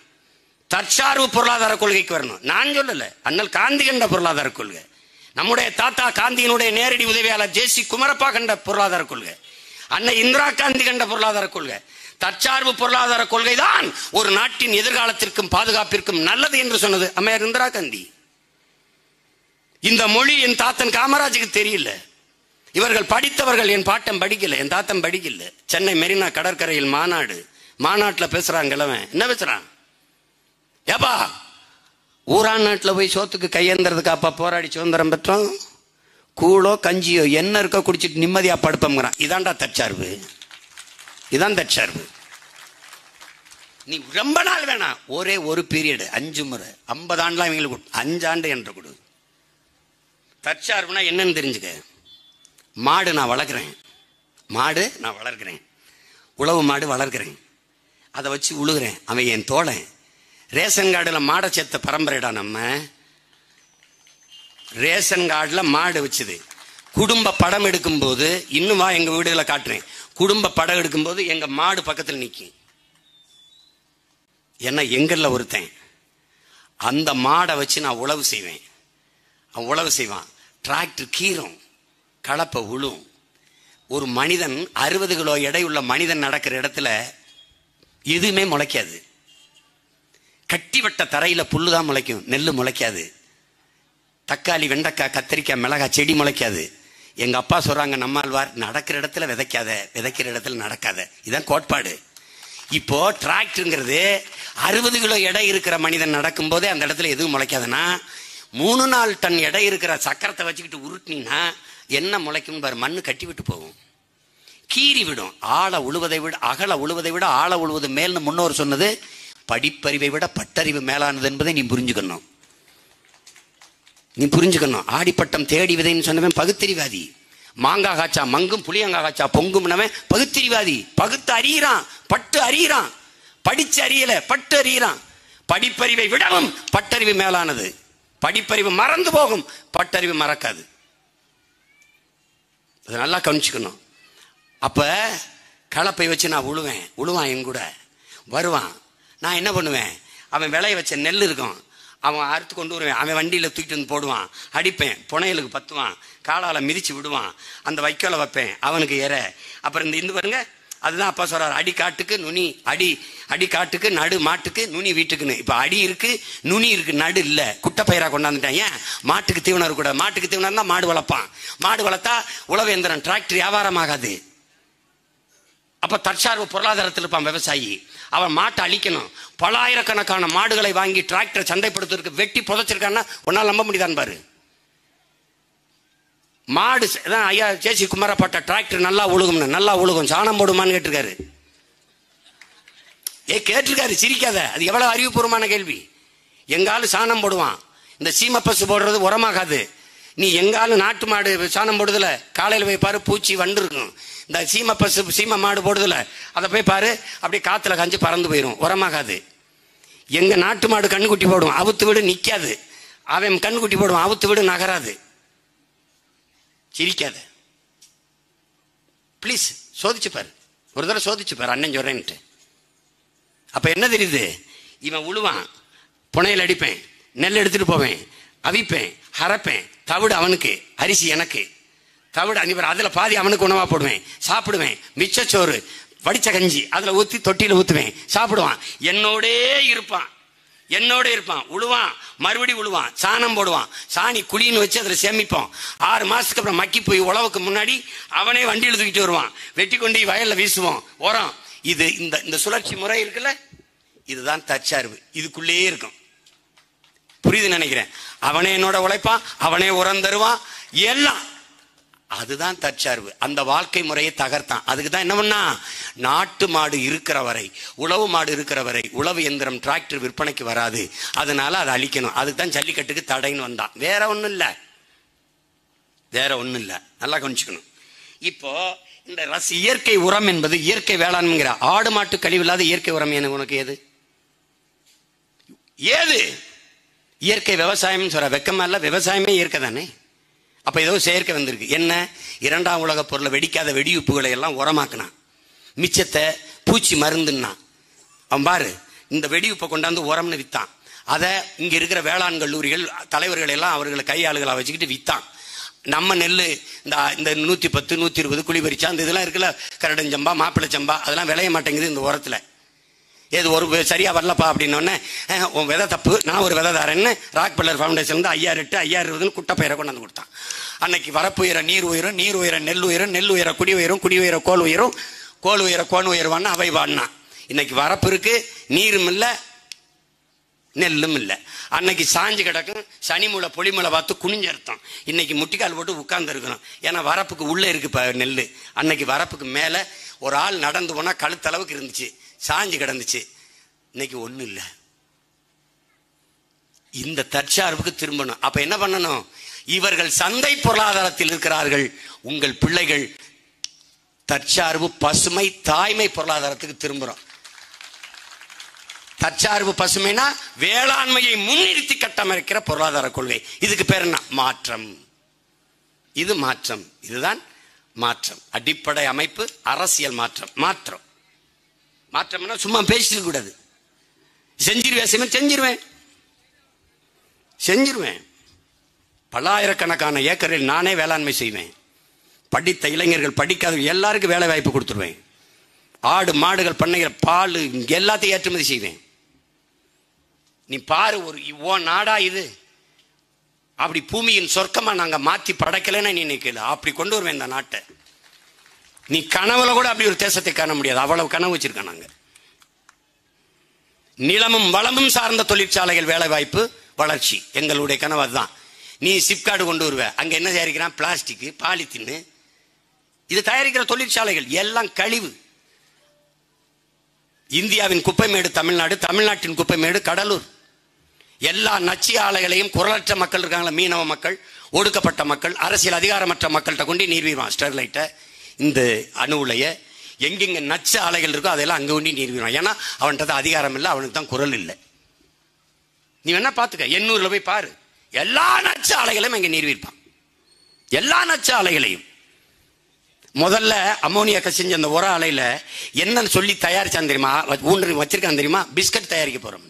தற்சார்பு பொருளாதார கொள்கைக்கு வரணும். நான் சொல்லல, அண்ணல் காந்தி கண்ட பொருளாதார கொள்கை, நம்முடைய தாத்தா காந்தியினுடைய நேரடி உதவியாளர் ஜே.சி. குமரப்பா கண்ட பொருளாதார கொள்கை, அன்னை இந்திரா காந்தி கண்ட பொருளாதார கொள்கை. தற்சார்பு பொருளாதார கொள்கை தான் ஒரு நாட்டின் எதிர்காலத்திற்கும் பாதுகாப்பிற்கும் நல்லது என்று சொன்னது அம்மையார் இந்திரா காந்தி. இந்த மொழி என் தாத்தன் காமராஜுக்கு தெரியல. இவர்கள் படித்தவர்கள், என் பாட்டன் படிக்கல, என் தாத்தன் படிக்கல. சென்னை மெரினா கடற்கரையில் மாநாட்டில் பேசுறாங்க. என்ன பேசுறான்? ஏப்பா ஊரான் நாட்டில் போய் சோத்துக்கு கையேந்திரதுக்கு அப்பா போராடி சுதந்திரம் பெற்றோம். கூழோ கஞ்சியோ என்ன இருக்கோ குடிச்சிட்டு நிம்மதியா படுப்போங்கிறான். இதான்டா தற்சார்பு. இதான் தற்சார்பு. நீ ரொம்ப நாள் வேணாம், ஒரே ஒரு பீரியடு 5 முறை 50 ஆண்டுலாம் இவங்களுக்கு 5 ஆண்டு என்று கொடு. தற்சார்புனா என்னன்னு தெரிஞ்சுக்க. மாடு நான் வளர்க்குறேன், உழவு மாடு வளர்க்குறேன், அதை வச்சு உழுகிறேன், அவன் என் தோழன். ரேஷன் கார்டில் மாடை சேர்த்த பரம்பரைடா நம்ம. ரேஷன் கார்டில் மாடு வச்சுது. குடும்ப படம் எடுக்கும் போது, இன்னுமா எங்க வீடுகளை காட்டுறேன், குடும்ப படம் எடுக்கும் போது எங்க மாடு பக்கத்தில் நிற்கும். ஏன்னா எங்கள்ல ஒருத்தன் அந்த மாடை வச்சு நான் உழவு செய்வேன். அவன் உழவு செய்வான், டிராக்டர் கீரும், கலப்பை உழும். ஒரு மனிதன் 60 கிலோ எடை உள்ள மனிதன் நடக்கிற இடத்துல எதுவுமே முளைக்காது. கட்டிவட்ட தரையில புல்லுதான் முளைக்கும், நெல்லு முளைக்காது. தக்காளி, வெண்டைக்காய், கத்திரிக்காய், மிளகாய் செடி முளைக்காது. எங்க அப்பா சொல்றாங்க, நம்மாழ்வார், நடக்கிற இடத்துல விதைக்காத, விதைக்கிற இடத்துல நடக்காத. இதுதான் கோட்பாடு. இப்போ டிராக்டருங்கிறது 60 கிலோ எடை இருக்கிற மனிதன் நடக்கும் போதே அந்த இடத்துல எதுவும் முளைக்காதுன்னா, 3-4 டன் எடை இருக்கிற சக்கரத்தை வச்சுக்கிட்டு உருட்டினா என்ன முளைக்கும் பாரு. மண்ணு கட்டி விட்டு போகும், கீறி விடும். ஆழ உழுவதை விட அகல உழுவதை விட ஆழ உழுவது மேல்னு முன்னோர் சொன்னது. படிப்பறிவை விட பட்டறிவு மேலானது என்பதை நீ புரிஞ்சுக்கணும். ஆடிப்பட்டம் தேடி விதைன்னு சொன்னவன் பகுத்தறிவாதி. மாங்காய் காய்ச்சா மங்கும், புளியங்காய் காய்ச்சா பொங்கும்னவன் பகுத்தறிவாதி. பகுத்து அறிகிறான், பட்டு அறிகிறான். படிச்சு அறியல, பட்டு அறிகிறான். படிப்பறிவை விடவும் பட்டறிவு மேலானது. படிப்பறிவு மறந்து போகும், பட்டறிவு மறக்காது. அது நல்லா கவனிச்சுக்கணும். அப்ப கலப்பை வச்சு நான் உழுவான், என் கூட வருவான். நான் என்ன பண்ணுவேன், அவன் விளைய வச்ச நெல் இருக்கும், அவன் அறுத்து கொண்டு வருவேன். அவன் வண்டியில் தூக்கிட்டு வந்து போடுவான், அடிப்பேன், புனையலுக்கு பத்துவான், காலால் மிதிச்சு விடுவான், அந்த வைக்கோலை வைப்பேன், அவனுக்கு ஏற. அப்புறம் இந்த பாருங்க, அதுதான் அப்பா சொல்றாரு, அடி காட்டுக்கு நுனி, அடி காட்டுக்கு நடு மாட்டுக்கு நுனி வீட்டுக்குன்னு. இப்ப அடி இருக்கு, நுனி இருக்கு, நடு இல்ல. குட்டை பயிரா கொண்டாந்துட்டேன். ஏன்? மாட்டுக்கு தீவனம் கூட. மாட்டுக்கு தீவனம் தான் மாடு வளர்ப்பான். மாடு வளர்த்தா உழவு எந்திரம், டிராக்டர் வியாபாரம் ஆகாது. அப்ப தற்சார்பு பொருளாதாரத்தில் இருப்பான் விவசாயி. அவன் மாட்டை அழிக்கணும். பல ஆயிரக்கணக்கான மாடுகளை வாங்கி டிராக்டர் சந்தைப்படுத்துறதுக்கு வெட்டி புதைச்சிருக்கான்னா உன்னால் நம்ப முடியுதான் பாரு. மாடு தான் ஐயா ஜேசி குமாரப்பட்ட டிராக்டர் நல்லா உழுகும்னு. நல்லா உழுகும், சாணம் போடுமான்னு கேட்டிருக்காரு. கேட்டிருக்காரு, சிரிக்காத. அது எவ்வளவு அறிவுபூர்வமான கேள்வி. எங்காலும் சாணம் போடுவான். இந்த சீம பசு போடுறது உரமாகாது. நீ எங்காலும் நாட்டு மாடு சாணம் போடுதல, காலையில் போய் பாரு, பூச்சி வண்டு இருக்கும். இந்த சீம பசு சீம மாடு போடுதல, அதை போய் பாரு, அப்படியே காத்துல காஞ்சி பறந்து போயிடும், உரமாகாது. எங்க நாட்டு மாடு கண்ணுக்குட்டி போடும், அவுத்து விடு நிக்காது. அவன் கண்ணுக்குட்டி போடுவான், அவுத்து விடு நகராது. சிரிக்காத பிளீஸ், சோதிச்சு பாரு, ஒரு தடவை சோதிச்சு பாரு, அண்ணன் சொல்றேன்ட்டு. அப்ப என்ன தெரியுது, இவன் உழுவான், புனையில் அடிப்பேன், நெல் எடுத்துட்டு போவேன், அவிப்பேன், அரைப்பேன், தவிடு அவனுக்கு, அரிசி எனக்கு. தவிடு அதுல பாதி அவனுக்கு உணவா போடுவேன், சாப்பிடுவேன். மிச்சச்சோறு வடிச்ச கஞ்சி அதுல ஊத்தி தொட்டியில ஊத்துவேன், சாப்பிடுவான். என்னோடே இருப்பான். உழுவான், மறுபடி உழுவான், சாணம் போடுவான், சாணி குழின்னு வச்சு அதுல சேமிப்போம். 6 மாசத்துக்கு அப்புறம் மக்கி போய் உழவுக்கு முன்னாடி அவனே வண்டியில் தூக்கிட்டு வருவான், வெட்டி கொண்டு வயல்ல வீசுவோம், உரம். இது இந்த சுழற்சி முறை இருக்குல்ல, இதுதான் தற்சார்பு. இதுக்குள்ளேயே இருக்கும். புரியுது நினைக்கிறேன். அவனே என்னோட உழைப்பான், அவனே உரம் தருவான், எல்லாம். அதுதான் தற்சார்பு. அந்த வாழ்க்கை முறையை தகர்த்தான். அதுக்கு தான் என்ன பண்ணா, நாட்டு மாடு இருக்கிற வரை, உழவு மாடு இருக்கிற வரை உழவு எந்திரம் டிராக்டர் விற்பனைக்கு வராது, அதனால அதை அழிக்கணும். அதுக்கு தான் ஜல்லிக்கட்டுக்கு தடைன்னு வந்தான். வேற ஒண்ணும் இல்ல. நல்லா கவனிச்சுக்கணும். இப்போ இந்த இயற்கை உரம் என்பது இயற்கை வேளாண்மைங்கிற, ஆடு மாட்டு கழிவு இல்லாத இயற்கை உரம் என்ன உனக்கு ஏது? இயற்கை விவசாயம் சொல்ற வெக்கமா இல்ல? விவசாயமே இயற்கை தானே. அப்ப ஏதோ செயற்கை வந்திருக்கு. என்ன? 2ஆம் உலக பொருளை வெடிக்காத வெடியுப்புகளை எல்லாம் உரமாக்கினான், மிச்சத்தை பூச்சி மருந்துன்னா. அவன் பாரு, இந்த வெடியுப்பை கொண்டாந்து உரம்னு வித்தான். அதை இங்க இருக்கிற வேளாண் கல்லூரிகள் தலைவர்கள் எல்லாம் அவர்களை கையாளுகளா வச்சுக்கிட்டு வித்தான். நம்ம நெல் இந்த 110 120 குழி பறிச்சா அந்த இதெல்லாம் இருக்குல்ல, கரடஞ்சம்பா மாப்பிள்ளை சம்பா, அதெல்லாம் விளைய மாட்டேங்குது இந்த உரத்துல. ஏது ஒரு சரியா வரலப்பா அப்படின்னோடனே, உன் விதை தப்பு, நான் ஒரு விதை தாரேன்னு ராக் பில்லர் ஃபவுண்டேஷன் 5008 குட்டை பயிரை கொண்டாந்து கொடுத்தான். அன்னைக்கு வரப்பு உயர நீர் உயரும், நீர் உயர நெல் உயரும், நெல் உயர குடி உயரும், குடி உயர கோல் உயரும், கோல் உயர கோன் உயர்வான்னு அவை வாடினான். இன்னைக்கு வரப்பு இருக்கு, நீரும் இல்லை, நெல்லும் இல்லை. அன்னைக்கு சாஞ்சு கிடக்கும், சனி மூளை பொலிமலை பார்த்து குனிஞ்சர்த்தம். இன்னைக்கு முட்டிக்கால் போட்டு உட்கார்ந்து இருக்கணும், ஏன்னா வரப்புக்கு உள்ள இருக்கு நெல். அன்னைக்கு வரப்புக்கு மேல ஒரு ஆள் நடந்து போனா கழுத்தளவுக்கு இருந்துச்சு, சாஞ்சு கிடந்துச்சு. இன்னைக்கு ஒண்ணு இல்லை. இந்த தற்சார்புக்கு திரும்பணும். அப்ப என்ன பண்ணணும்? இவர்கள் சந்தை பொருளாதாரத்தில் இருக்கிறார்கள், உங்கள் பிள்ளைகள் தற்சார்பு பசுமை தாய்மை பொருளாதாரத்துக்கு திரும்புறோம். தற்சார்பு பசுமைனா வேளாண்மையை முன்னிறுத்தி கட்டமைக்கிற பொருளாதார கொள்கை. இதுக்கு பேர் என்ன? மாற்றம். இது மாற்றம். இதுதான் மாற்றம். அடிப்படை அமைப்பு அரசியல் மாற்றம். மாற்றம்னா சும்மா பேசிட்டு கூடாது. செஞ்சிருவேன். பல்லாயிரக்கணக்கான ஏக்கரில் நானே வேளாண்மை செய்வேன். படித்த இளைஞர்கள், படிக்காத எல்லாருக்கும் வேலை வாய்ப்பு கொடுத்துருவேன். ஆடு மாடுகள் பண்ணைகள் பால் எல்லாத்தையும் ஏற்றுமதி செய்வேன். நீ பாரு, ஒரு நாடா இது? அப்படி பூமியின் சொர்க்கமா நாங்க மாத்தி படைக்கலன்னு நீ நினைக்கல. அப்படி கொண்டு வருவேன் இந்த நாட்டை. நீ கனவுல கூட அப்படி ஒரு தேசத்தை காண முடியாது. அவ்வளவு கனவு வச்சிருக்கோம் நாங்க. நிலமும் வளமும் சார்ந்த தொழிற்சாலைகள், வேலை வாய்ப்பு, வளர்ச்சி எங்களுடைய கனவு அதுதான். நீ சிப்கார்டு கொண்டு வருவ, அங்க என்ன தயாரிக்கிறான்? பிளாஸ்டிக், பாலித்தீன், இது தயாரிக்கிற தொழிற்சாலைகள் எல்லாம் கழிவு. இந்தியாவின் குப்பைமேடு தமிழ்நாடு, தமிழ்நாட்டின் குப்பைமேடு கடலூர். எல்லா நச்சு ஆலைகளையும் குரலற்ற மக்கள் இருக்காங்களா, மீனவ மக்கள், ஒடுக்கப்பட்ட மக்கள், அரசியல் அதிகாரமற்ற மக்கள்கிட்ட கொண்டு நீர் வீழ்வான். ஸ்டெர்லைட்டை, இந்த அணு உலைய, எங்கெங்க நச்சு ஆலைகள் இருக்கோ அதெல்லாம் அங்கே கொண்டு நீர் வீழ்வான். ஏன்னா அவன்கிட்ட அதிகாரம் இல்லை, அவனுக்கு தான் குரல் இல்லை. நீ வேணா பார்த்துக்க, எண்ணூரில் போய் பாரு, எல்லா நச்சு ஆலைகளையும் அங்கே நீர் வீழ்ப்பான். எல்லா நச்சு ஆலைகளையும். முதல்ல அமோனியா செஞ்ச அந்த உர ஆலையில என்னன்னு சொல்லி தயாரிச்சான் தெரியுமா? ஊன்று வச்சிருக்கான் தெரியுமா? பிஸ்கட் தயாரிக்க போறோம்.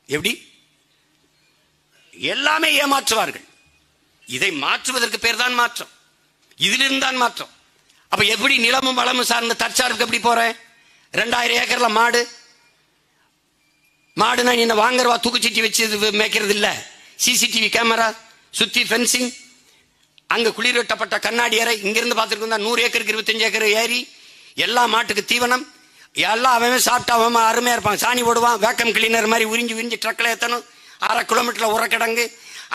எப்படி? எல்லாமே ஏமாற்றுவார்கள். இதை மாற்றுவதற்கு பேர் தான் மாற்றம், இதிலிருந்து தான் மாற்றம். அப்ப எப்படி நிலமும் வளமும் சார்ந்த தற்சார்புக்கு எப்படி போறேன்? 2000 ஏக்கர்ல மாடுனா என்ன வாங்குறவா தூக்குச்சீட்டி வச்சு மேய்க்கிறது இல்ல, சிசிடிவி கேமரா சுத்தி ஃபென்சிங், அங்க குளிர் வெட்டப்பட்ட கண்ணாடி அறை. இங்கிருந்து பார்த்துருக்கோம் 100 ஏக்கருக்கு 25 ஏக்கர் ஏரி, எல்லா மாட்டுக்கு தீவனம், எல்லாம் அவன் சாப்பிட்டா அவன் அருமையா இருப்பான். சாணி போடுவான், வேக்கம் கிளீனர் மாதிரி உறிஞ்சி ட்ரக்ல ஏற்றணும். 1/2 கிலோமீட்டர்ல உரக்கிடங்கு,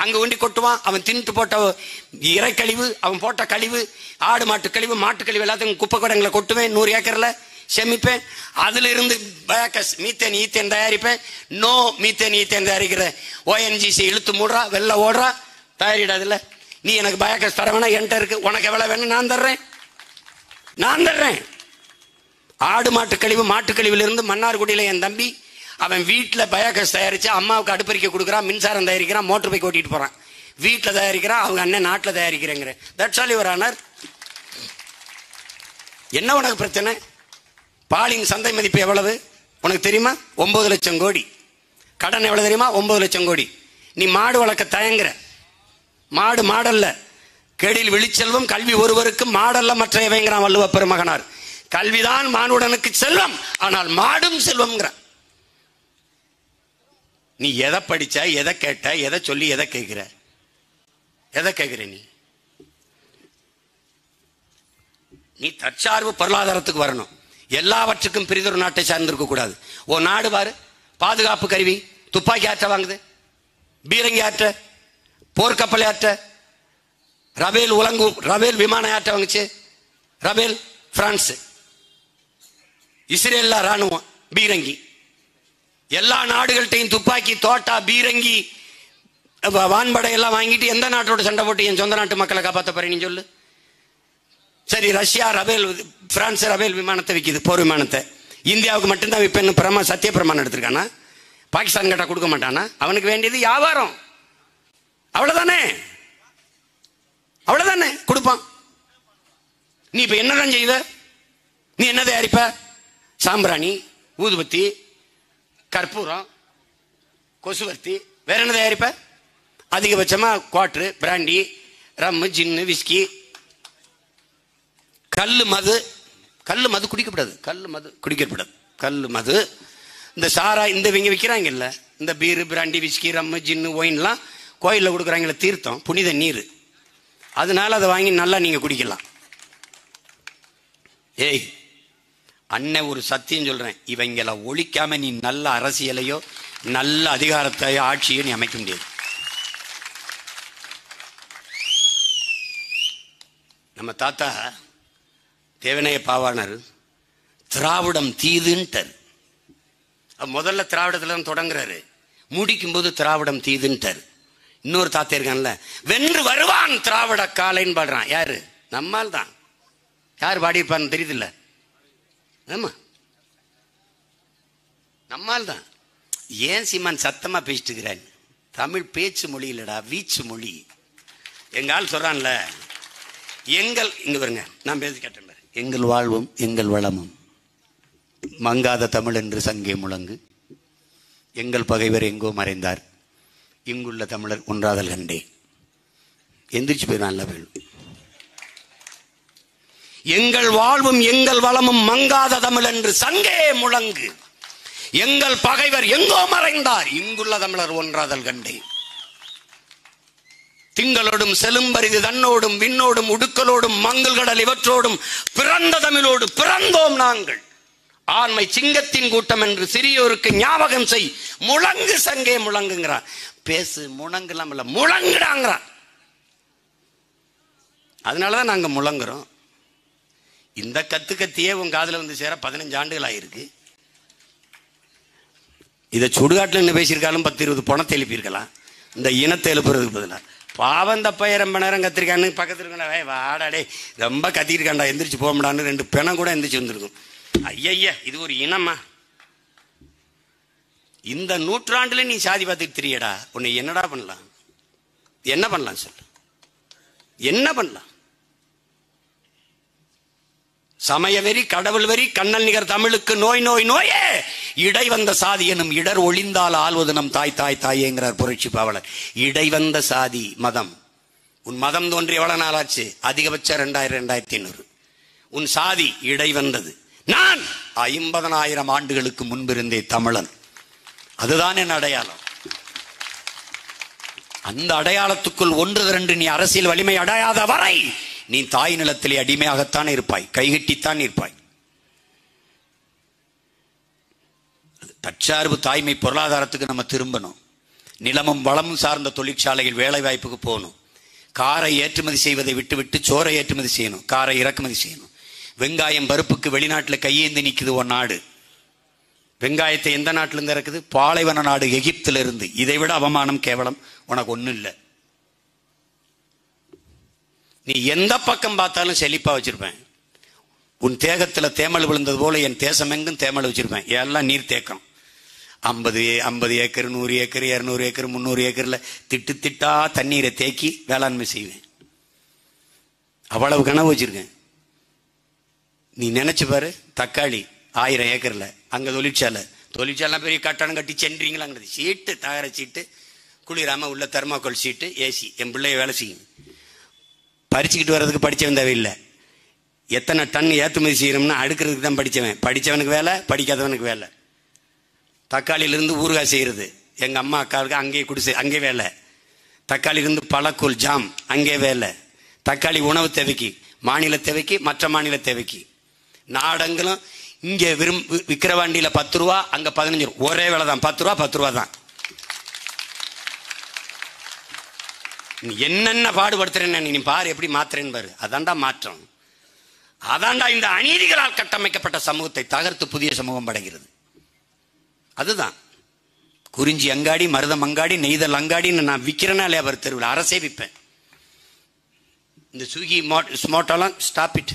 அங்க ஒண்டி கொட்டுவான். அவன் தின்ட்டு போட்ட இறை கழிவு, அவன் போட்ட கழிவு, ஆடு மாட்டு கழிவு, மாட்டு கழிவு எல்லாத்தையும் குப்பை குடங்களை கொட்டுவேன். 100 ஏக்கர்ல செமிப்பேன். அதுல இருந்து பயோகஸ் மீத்தேன் ஈத்தேன் தயாரிப்பேன். நோ மீத்தேன் ஈத்தேன் தயாரிக்கிற ONGC இழுத்து மூடுறா, வெள்ள ஓடுறா, தயாரிடாதுல. நீ எனக்கு பயோகஸ் தர வேணா, என்கிட்ட இருக்கு, உனக்கு எவ்வளவு வேணும் நான் தர்றேன். ஆடு மாட்டு கழிவு, மாட்டு கழிவுல இருந்து மன்னார்குடியில என் தம்பி அவன் வீட்டில் பயோகஸ் தயாரிச்சு அம்மாவுக்கு அடுப்பறிக்க கொடுக்குறான், மின்சாரம் தயாரிக்கிறான், மோட்டர் பைக் ஓட்டிட்டு போறான். வீட்டில் தயாரிக்கிறான், அவங்க அண்ணன் நாட்டில் தயாரிக்கிறேங்கிற. That's all your honour. என்ன உனக்கு பிரச்சனை? பாலின் சந்தை மதிப்பு எவ்வளவு உனக்கு தெரியுமா? 9 லட்சம் கோடி. கடன் எவ்வளவு தெரியுமா? 9 லட்சம் கோடி. நீ மாடு வளர்க்க தயங்குற. மாடல்ல, கேடில் விழிச்செல்வம் கல்வி ஒருவருக்கு மாடல்ல மற்றையவைங்கிறான் வள்ளுவ பெருமகனார். கல்விதான் மானுடனுக்கு செல்வம், ஆனால் மாடும் செல்வம்ங்கிற. நீ எதை படிச்ச, எதை கேட்ட, எதை சொல்லி எதை கேட்கிற? நீ தற்சார்பு பொருளாதாரத்துக்கு வரணும். எல்லாவற்றுக்கும் பிரிதொரு நாட்டை சார்ந்திருக்க கூடாது. ஓ நாடு பாரு, பாதுகாப்பு கருவி, துப்பாக்கி ஆற்ற வாங்குது, பீரங்கி ஆற்ற, போர்க்கப்பலை ஆற்ற, ரபேல் விமான ஆற்ற வாங்குச்சு. ரபேல் பிரான்ஸ், இஸ்ரேல் ராணுவம், பீரங்கி. எல்லா நாடுகள்கிட்டையும் துப்பாக்கி, தோட்டா, பீரங்கி, வான்படை எல்லாம் வாங்கிட்டு எந்த நாட்டோட சண்டை போட்டு என் சொந்த நாட்டு மக்களை காப்பாற்ற போறேன் நீ சொல்லு. சரி, ரஷ்யா பிரான்ஸ் ரபேல் விமானத்தை விற்கிது, போர் விமானத்தை. இந்தியாவுக்கு மட்டும்தான் விற்பேன்னு சத்திய பிரமாணம் எடுத்திருக்கானா? பாகிஸ்தான் கேட்டா கொடுக்க மாட்டானா? அவனுக்கு வேண்டியது வியாபாரம், அவ்வளவுதானே கொடுப்பான். நீ இப்ப என்னதான் செய்வ? நீ என்ன தயாரிப்ப? சாம்பிராணி, ஊதுபத்தி, கற்பூரம், கொசுவர்த்தி, வேற என்ன தயாரிப்ப? அதிகபட்சமா குவாட்ரு, பிராண்டி, ரம்மு, ஜின்னு, விஸ்கி, கல்லு மது குடிக்கப்படாது. கல்லு மது, இந்த சாரா, இந்த இவங்க விற்கிறாங்க இல்ல, இந்த பீரு, பிராண்டி, விஸ்கி, ரம்மு, ஜின்னு, ஒயின்லாம் கோயிலில் கொடுக்குறாங்களே, தீர்த்தம், புனித நீர். அதனால அதை வாங்கி நல்லா நீங்க குடிக்கலாம். ஏய் அண்ணன் ஒரு சத்தியம் சொல்றேன், இவங்களை ஒழிக்காம நீ நல்ல அரசியலையோ நல்ல அதிகாரத்தையோ ஆட்சியோ நீ அமைக்க முடியாது. நம்ம தாத்தா தேவனைய பாவாணர் திராவிடம் தீதுன்ட்டார். முதல்ல திராவிடத்துல தான் தொடங்குறாரு, முடிக்கும் போது திராவிடம் தீதுன்ட்டார். இன்னொரு தாத்தா இருக்கான்ல, வென்று வருவான் திராவிட காலைன்னு பாடுறான். யாரு? நம்மால் தான். யார் பாடியிருப்பான்னு தெரியுது இல்ல? ஆமா, நம்மால் தான். ஏன் சீமான் சத்தமா பேசிட்டு இருக்கிறான்? தமிழ் பேச்சு மொழி இல்லடா, வீச்சு மொழி. எங்க ஆள் சொல்றான்ல, இங்க பாருங்க, நான் பேசி கேட்டேன், எங்கள் வாழ்வும் எங்கள் வளமும் மங்காத தமிழ் என்று சங்கே முழங்கு, எங்கள் பகைவர் எங்கோ மறைந்தார், இங்குள்ள தமிழர் ஒன்றாதல் கண்டே. எந்திரிச்சு போய் நல்ல வேணும். எங்கள் வாழ்வும் எங்கள் வளமும் மங்காத தமிழ் என்று சங்கே முழங்கு, எங்கள் பகைவர் எங்கோ மறைந்தார், இங்குள்ள தமிழர் ஒன்றாதல் கண்டே. திங்களோடும் செலும்பரிது தன்னோடும் விண்ணோடும் உடுக்கலோடும் மங்கள் கடல் இவற்றோடும் பிறந்த தமிழோடு பிறந்தோம் நாங்கள். ஆண்மை சிங்கத்தின் கூட்டம் என்று சிறியோருக்கு ஞாபகம் செய், முழங்கு சங்கே முழங்குங்கிறான். பேசு, முழங்குலாம் இல்ல, முழங்குடாங்கிறான். அதனாலதான் நாங்க முழங்குறோம். இந்த கத்தியே உன் காதுல வந்து சேர 15 ஆண்டுகள் ஆயிருக்கு. இதை சுடுகாட்டில் என்ன பேசியிருக்காலும் 10-20 பணத்தை எழுப்பியிருக்கலாம். இந்த இனத்தை எழுப்புறதுக்கு பதிலாக பாவம் தப்பைய ரொம்ப நேரம் கத்திரிக்கான்னு பக்கத்தில் இருக்கா வாடாடே ரொம்ப கத்திருக்காண்டா எந்திரிச்சு போகமாடான்னு 2 பிணம் கூட எந்திரிச்சு வந்துருக்கும். ஐயா இது ஒரு இனமா? இந்த நூற்றாண்டுல நீ சாதி பார்த்துட்டு தெரியடா, உன்னை என்னடா பண்ணலாம்? என்ன பண்ணலாம் சொல்லு, என்ன பண்ணலாம்? சமயவெறி, கடவுள் வெறி, கண்ணல் நிகர் தமிழுக்கு நோய் நோய் நோயே, இடை வந்த சாதி எனும் இடர் ஒளிந்தால் ஆள்வது நம் தாய் தாய் தாயேங்கிறார் புரட்சி பாவலர். இடை வந்த சாதி மதம். உன் மதம் தோன்றி எவ்வளவு நாளாச்சு? அதிகபட்சம் 2000-2500. உன் சாதி இடை வந்தது. நான் 50,000 ஆண்டுகளுக்கு முன்பிருந்தே தமிழன். அதுதான் என் அடையாளம். அந்த அடையாளத்துக்குள் 1-2 நீ அரசியல் வலிமை அடையாத வரை நீ தாய் நிலத்திலே அடிமையாகத்தான் இருப்பாய், கைகட்டித்தான் இருப்பாய். தற்சார்பு தாய்மை பொருளாதாரத்துக்கு நம்ம திரும்பணும். நிலமும் வளமும் சார்ந்த தொழிற்சாலையில் வேலை வாய்ப்புக்கு போகணும். காரை ஏற்றுமதி செய்வதை விட்டுவிட்டு சோரை ஏற்றுமதி செய்யணும், காரை இறக்குமதி செய்யணும். வெங்காயம் பருப்புக்கு வெளிநாட்டில் கையேந்தி நிற்குது ஒரு நாடு. வெங்காயத்தை எந்த நாட்டிலிருந்து இறக்குது? பாலைவன நாடு எகிப்திலிருந்து. இதை விட அவமானம் கேவலம் உனக்கு ஒன்றும் இல்லை. நீ எந்த பக்கம் பார்த்தாலும் செழிப்பா வச்சிருப்பேன். உன் தேகத்தில் தேமல் விழுந்தது போல என் தேசம் எங்கும் தேமல் வச்சிருப்பேன். எல்லாம் நீர் தேக்கம். 50 ஏக்கர், 100 ஏக்கர், 200 ஏக்கர், 300 ஏக்கர்ல திட்டு திட்டா தண்ணீரை தேக்கி வேளாண்மை செய்வேன். அவ்வளவு கனவு வச்சிருக்கேன். நீ நினைச்சு பாரு, தக்காளி 1000 ஏக்கர்ல அங்க தொழிற்சாலை பெரிய கட்டணம் கட்டி சென்றீங்களாங்கிறது. சீட்டு, தகர சீட்டு, குளிராம உள்ள தெர்மாக்கோல் சீட்டு, ஏசி. என் பிள்ளைய வேலை செய்யும். பறிச்சுக்கிட்டு வர்றதுக்கு படிச்சவன் தேவையில்லை. எத்தனை டன் ஏற்றுமதி செய்யணும்னா அடுக்கிறதுக்கு தான் படித்தவன். படித்தவனுக்கு வேலை, படிக்காதவனுக்கு வேலை. தக்காளியிலிருந்து ஊறுகாய் செய்கிறது எங்கள் அம்மா அக்காவுக்கு அங்கேயே குடிசை, அங்கே வேலை. தக்காளியிலிருந்து பழக்கூழ் ஜாம் அங்கே வேலை. தக்காளி உணவு தேவைக்கு, மாநில தேவைக்கு, மற்ற மாநில தேவைக்கு. நாடங்களும் இங்கே விக்கிரவாண்டியில் 10 ரூபா, அங்கே 15 ரூபா. ஒரே வேலை தான், 10 ரூபா தான். நீ என்னென்ன பாடுபடுத்துறேன்னு நீ பாரு, எப்படி மாத்துறேன்னு பாரு. அதான்டா மாற்றம். அதான்டா இந்த அநீதிகளால் கட்டமைக்கப்பட்ட சமூகத்தை தகர்த்து புதிய சமூகம் படைகிறது. அதுதான் குறிஞ்சி அங்காடி, மருதம் அங்காடி, நெய்தல் அங்காடின்னு நான் விற்கிறேன்னா இல்லையா? அவர் தெருவில் அரசே விற்பேன். இந்த ஸ்விக்கி ஸ்மோட்டோலாம் ஸ்டாப் இட்,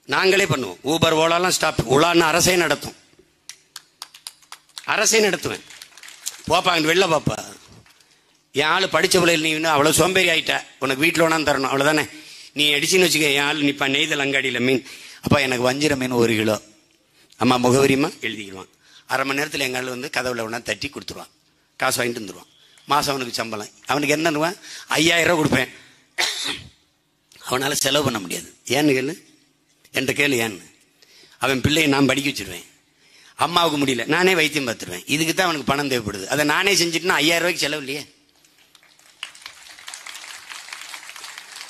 நாங்களே பண்ணுவோம். Uber ஓலாலாம் stop. உலான்னு அரசே நடத்தும், அரசே நடத்துவேன். போப்பா அங்கே வெளில பாப்பா. என் ஆள் படித்த பிள்ளைகள், நீ இன்னும் அவ்வளோ சோம்பேறி ஆகிட்ட, உனக்கு வீட்டில் ஒன்றாந்து தரணும் அவ்வளோதானே. நீ அடிச்சுன்னு வச்சுக்க, என் ஆள் நிற்பா நெய்தல் அங்காடியில் மீன். அப்பா எனக்கு வஞ்சிர மீன் 1 கிலோ. அம்மா முகவரிமா எழுதிக்குவான். அரை மணி நேரத்தில் எங்கள் ஆள் வந்து கதவுல ஒன்றா தட்டி கொடுத்துருவான். காசு வாங்கிட்டு வந்துடுவான். மாதம் அவனுக்கு சம்பளம். அவனுக்கு என்னன்னுவான்? 5000 ரூபா கொடுப்பேன். அவனால் செலவு பண்ண முடியாது. ஏன்னு கேளு, என்கிட்ட கேளு ஏன்னு. அவன் பிள்ளையை நான் படிக்க வச்சுருவேன். அம்மாவுக்கு முடியல, நானே வைத்தியம் பார்த்துருவேன். இதுக்கு தான் அவனுக்கு பணம் தேவைப்படுது. அதை நானே செஞ்சுட்டுனா 5000 ரூபாய்க்கு செலவு இல்லையே.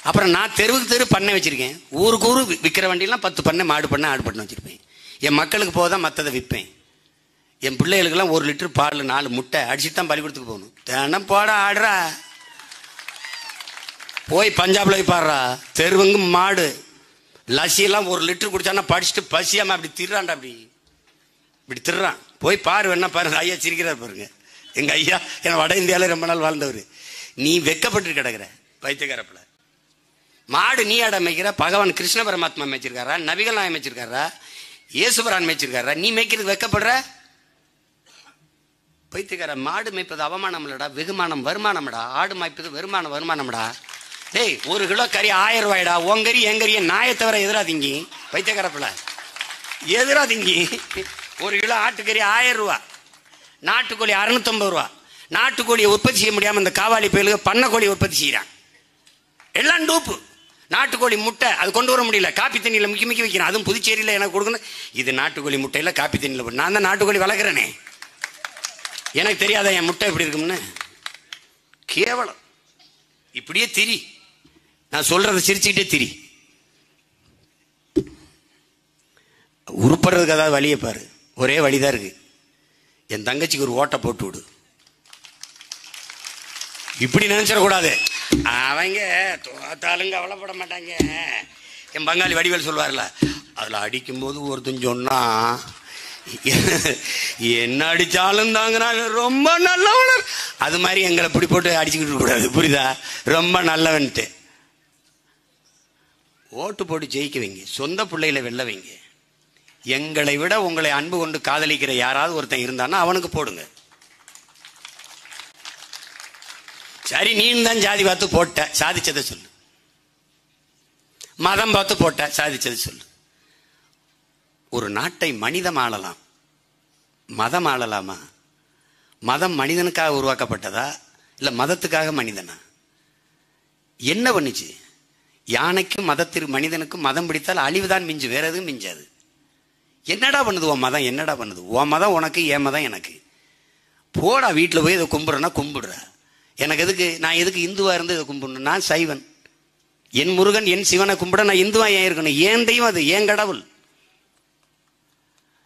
அப்புறம் நான் தெருவுக்கு தெரு பண்ணை வச்சிருக்கேன். ஊருக்கு ஊரு விற்கிற வண்டியெல்லாம் 10 பண்ணை, மாடு பண்ணை, ஆடு பண்ணை வச்சிருப்பேன். என் மக்களுக்கு போதான் மற்றதை விற்பேன். என் பிள்ளைகளுக்கெல்லாம் 1 லிட்டர் பால், 4 முட்டை அடிச்சுட்டு தான் பள்ளிக்கூடத்துக்கு போகணும். தினம் போட ஆடுறா, போய் பஞ்சாப்ல போய் பாடுறா. தெருவங்கு மாடு லசியெல்லாம் 1 லிட்டர் குடிச்சானா படிச்சுட்டு பசியாம அப்படி திர்றான்டா, இப்படி திர்றான். போய் பாரு, வேணா பாருங்க. ஐயா சிரிக்கிறார் பாருங்க. எங்க ஐயா என் வட இந்தியாவில ரொம்ப நாள் வாழ்ந்தவர். நீ வெக்கப்பட்டு கிடக்குற பைத்தியக்காரப்பில். மாடு நீ ஆட மேய்க்கிற, பகவான் கிருஷ்ண பரமாத்மா மேய்ச்சிருக்காரா, நபிகள் நாயம் மேய்ச்சிருக்காரா, இயேசுபரான் மேய்ச்சிருக்காரா? நீ மேய்க்கிறதுக்கு வெக்கப்படுற பைத்தியக்கார. மாடு மேய்ப்பது அவமானம் இல்லடா, வெகுமானம், வருமானம்டா. ஆடு மேய்ப்பது வருமானம்டா. டேய், 1 கிலோ கறி 1000 ரூபாய்டா. உங்கறி எங்கறிய நாயை தவிர எதிரா திங்கி பைத்தியக்காரப்பில், எதிரா திங்கி. 1 கிலோ ஆட்டுக்கறி 1000 ரூபா, நாட்டுக்கோழி 650 ரூபா. நாட்டுக்கோழியை உற்பத்தி செய்ய முடியாமல் இந்த காவாலி பயலுக்கு பண்ணக்கோழி உற்பத்தி செய்யறான். எல்லாம் டூப்பு. நாட்டுக்கோழி முட்டை அது கொண்டு வர முடியல, காப்பி தண்ணியில் முக்கி வைக்கிறேன். அதுவும் புதுச்சேரியில் எனக்கு கொடுக்கணும். இது நாட்டுக்கோழி முட்டையில் காப்பி தண்ணியில் போட்டு நான் தான் நாட்டுக்கோழி வளர்க்குறேனே. எனக்கு தெரியாத என் முட்டை எப்படி இருக்கும்னு? கேவலம். இப்படியே திரி, நான் சொல்றதை சிரிச்சுக்கிட்டே திரி. உருப்படுறதுக்கு அதாவது வழியை பாரு. ஒரே வழிதான் இருக்கு. என் தங்கச்சிக்கு ஒரு ஓட்டை போட்டு விடு. இப்படி நினைச்சிடக்கூடாது. அவங்க தோத்தாலும் கவலைப்பட மாட்டாங்க. என் பங்காளி வடிவேல் சொல்வார்ல, அதில் அடிக்கும்போது ஒருத்தன் சொன்னா என்ன அடிச்சாலும் தாங்கிறாங்க, ரொம்ப நல்லவன். அது மாதிரி எங்களை இப்படி போட்டு அடிச்சுக்கிட்டு கூடாது, புரியுதா? ரொம்ப நல்லவன்ட்டு ஓட்டு போட்டு ஜெயிக்க வைங்க, சொந்த பிள்ளைகளை வெல்ல வைங்க. எங்களை விட உங்களை அன்பு கொண்டு காதலிக்கிற யாராவது ஒருத்தன் இருந்தான்னா அவனுக்கு போடுங்க. சரி, நீ தான் ஜாதி பார்த்து போட்ட, சாதிச்சதை சொல்லு. மதம் பார்த்து போட்ட, சாதிச்சதை சொல்லு. ஒரு நாட்டை மனிதம் ஆளலாம், மதம் ஆளலாமா? மதம் மனிதனுக்காக உருவாக்கப்பட்டதா இல்ல மதத்துக்காக மனிதனா? என்ன பண்ணுச்சு? யானைக்கும் மதத்திற்கு மனிதனுக்கும் மதம் பிடித்தால் அழிவுதான் மிஞ்சு, வேற எதுவும் மிஞ்சாது. என்னடா பண்ணுது உன் மதம்? என்னடா பண்ணுது உன் மதம்? உனக்கு என் மதம் எனக்கு. போடா, வீட்டில் போய் இதை கும்பிடுறா கும்பிடுற. எனக்கு எதுக்கு? நான் எதுக்கு இந்துவா இருந்து இதை கும்பிடணும்? நான் சைவன், என் முருகன் என் சிவனை கும்பிட நான் இந்துவா ஏன் இருக்கணும்? ஏன் தெய்வம் அது, ஏன் கடவுள்.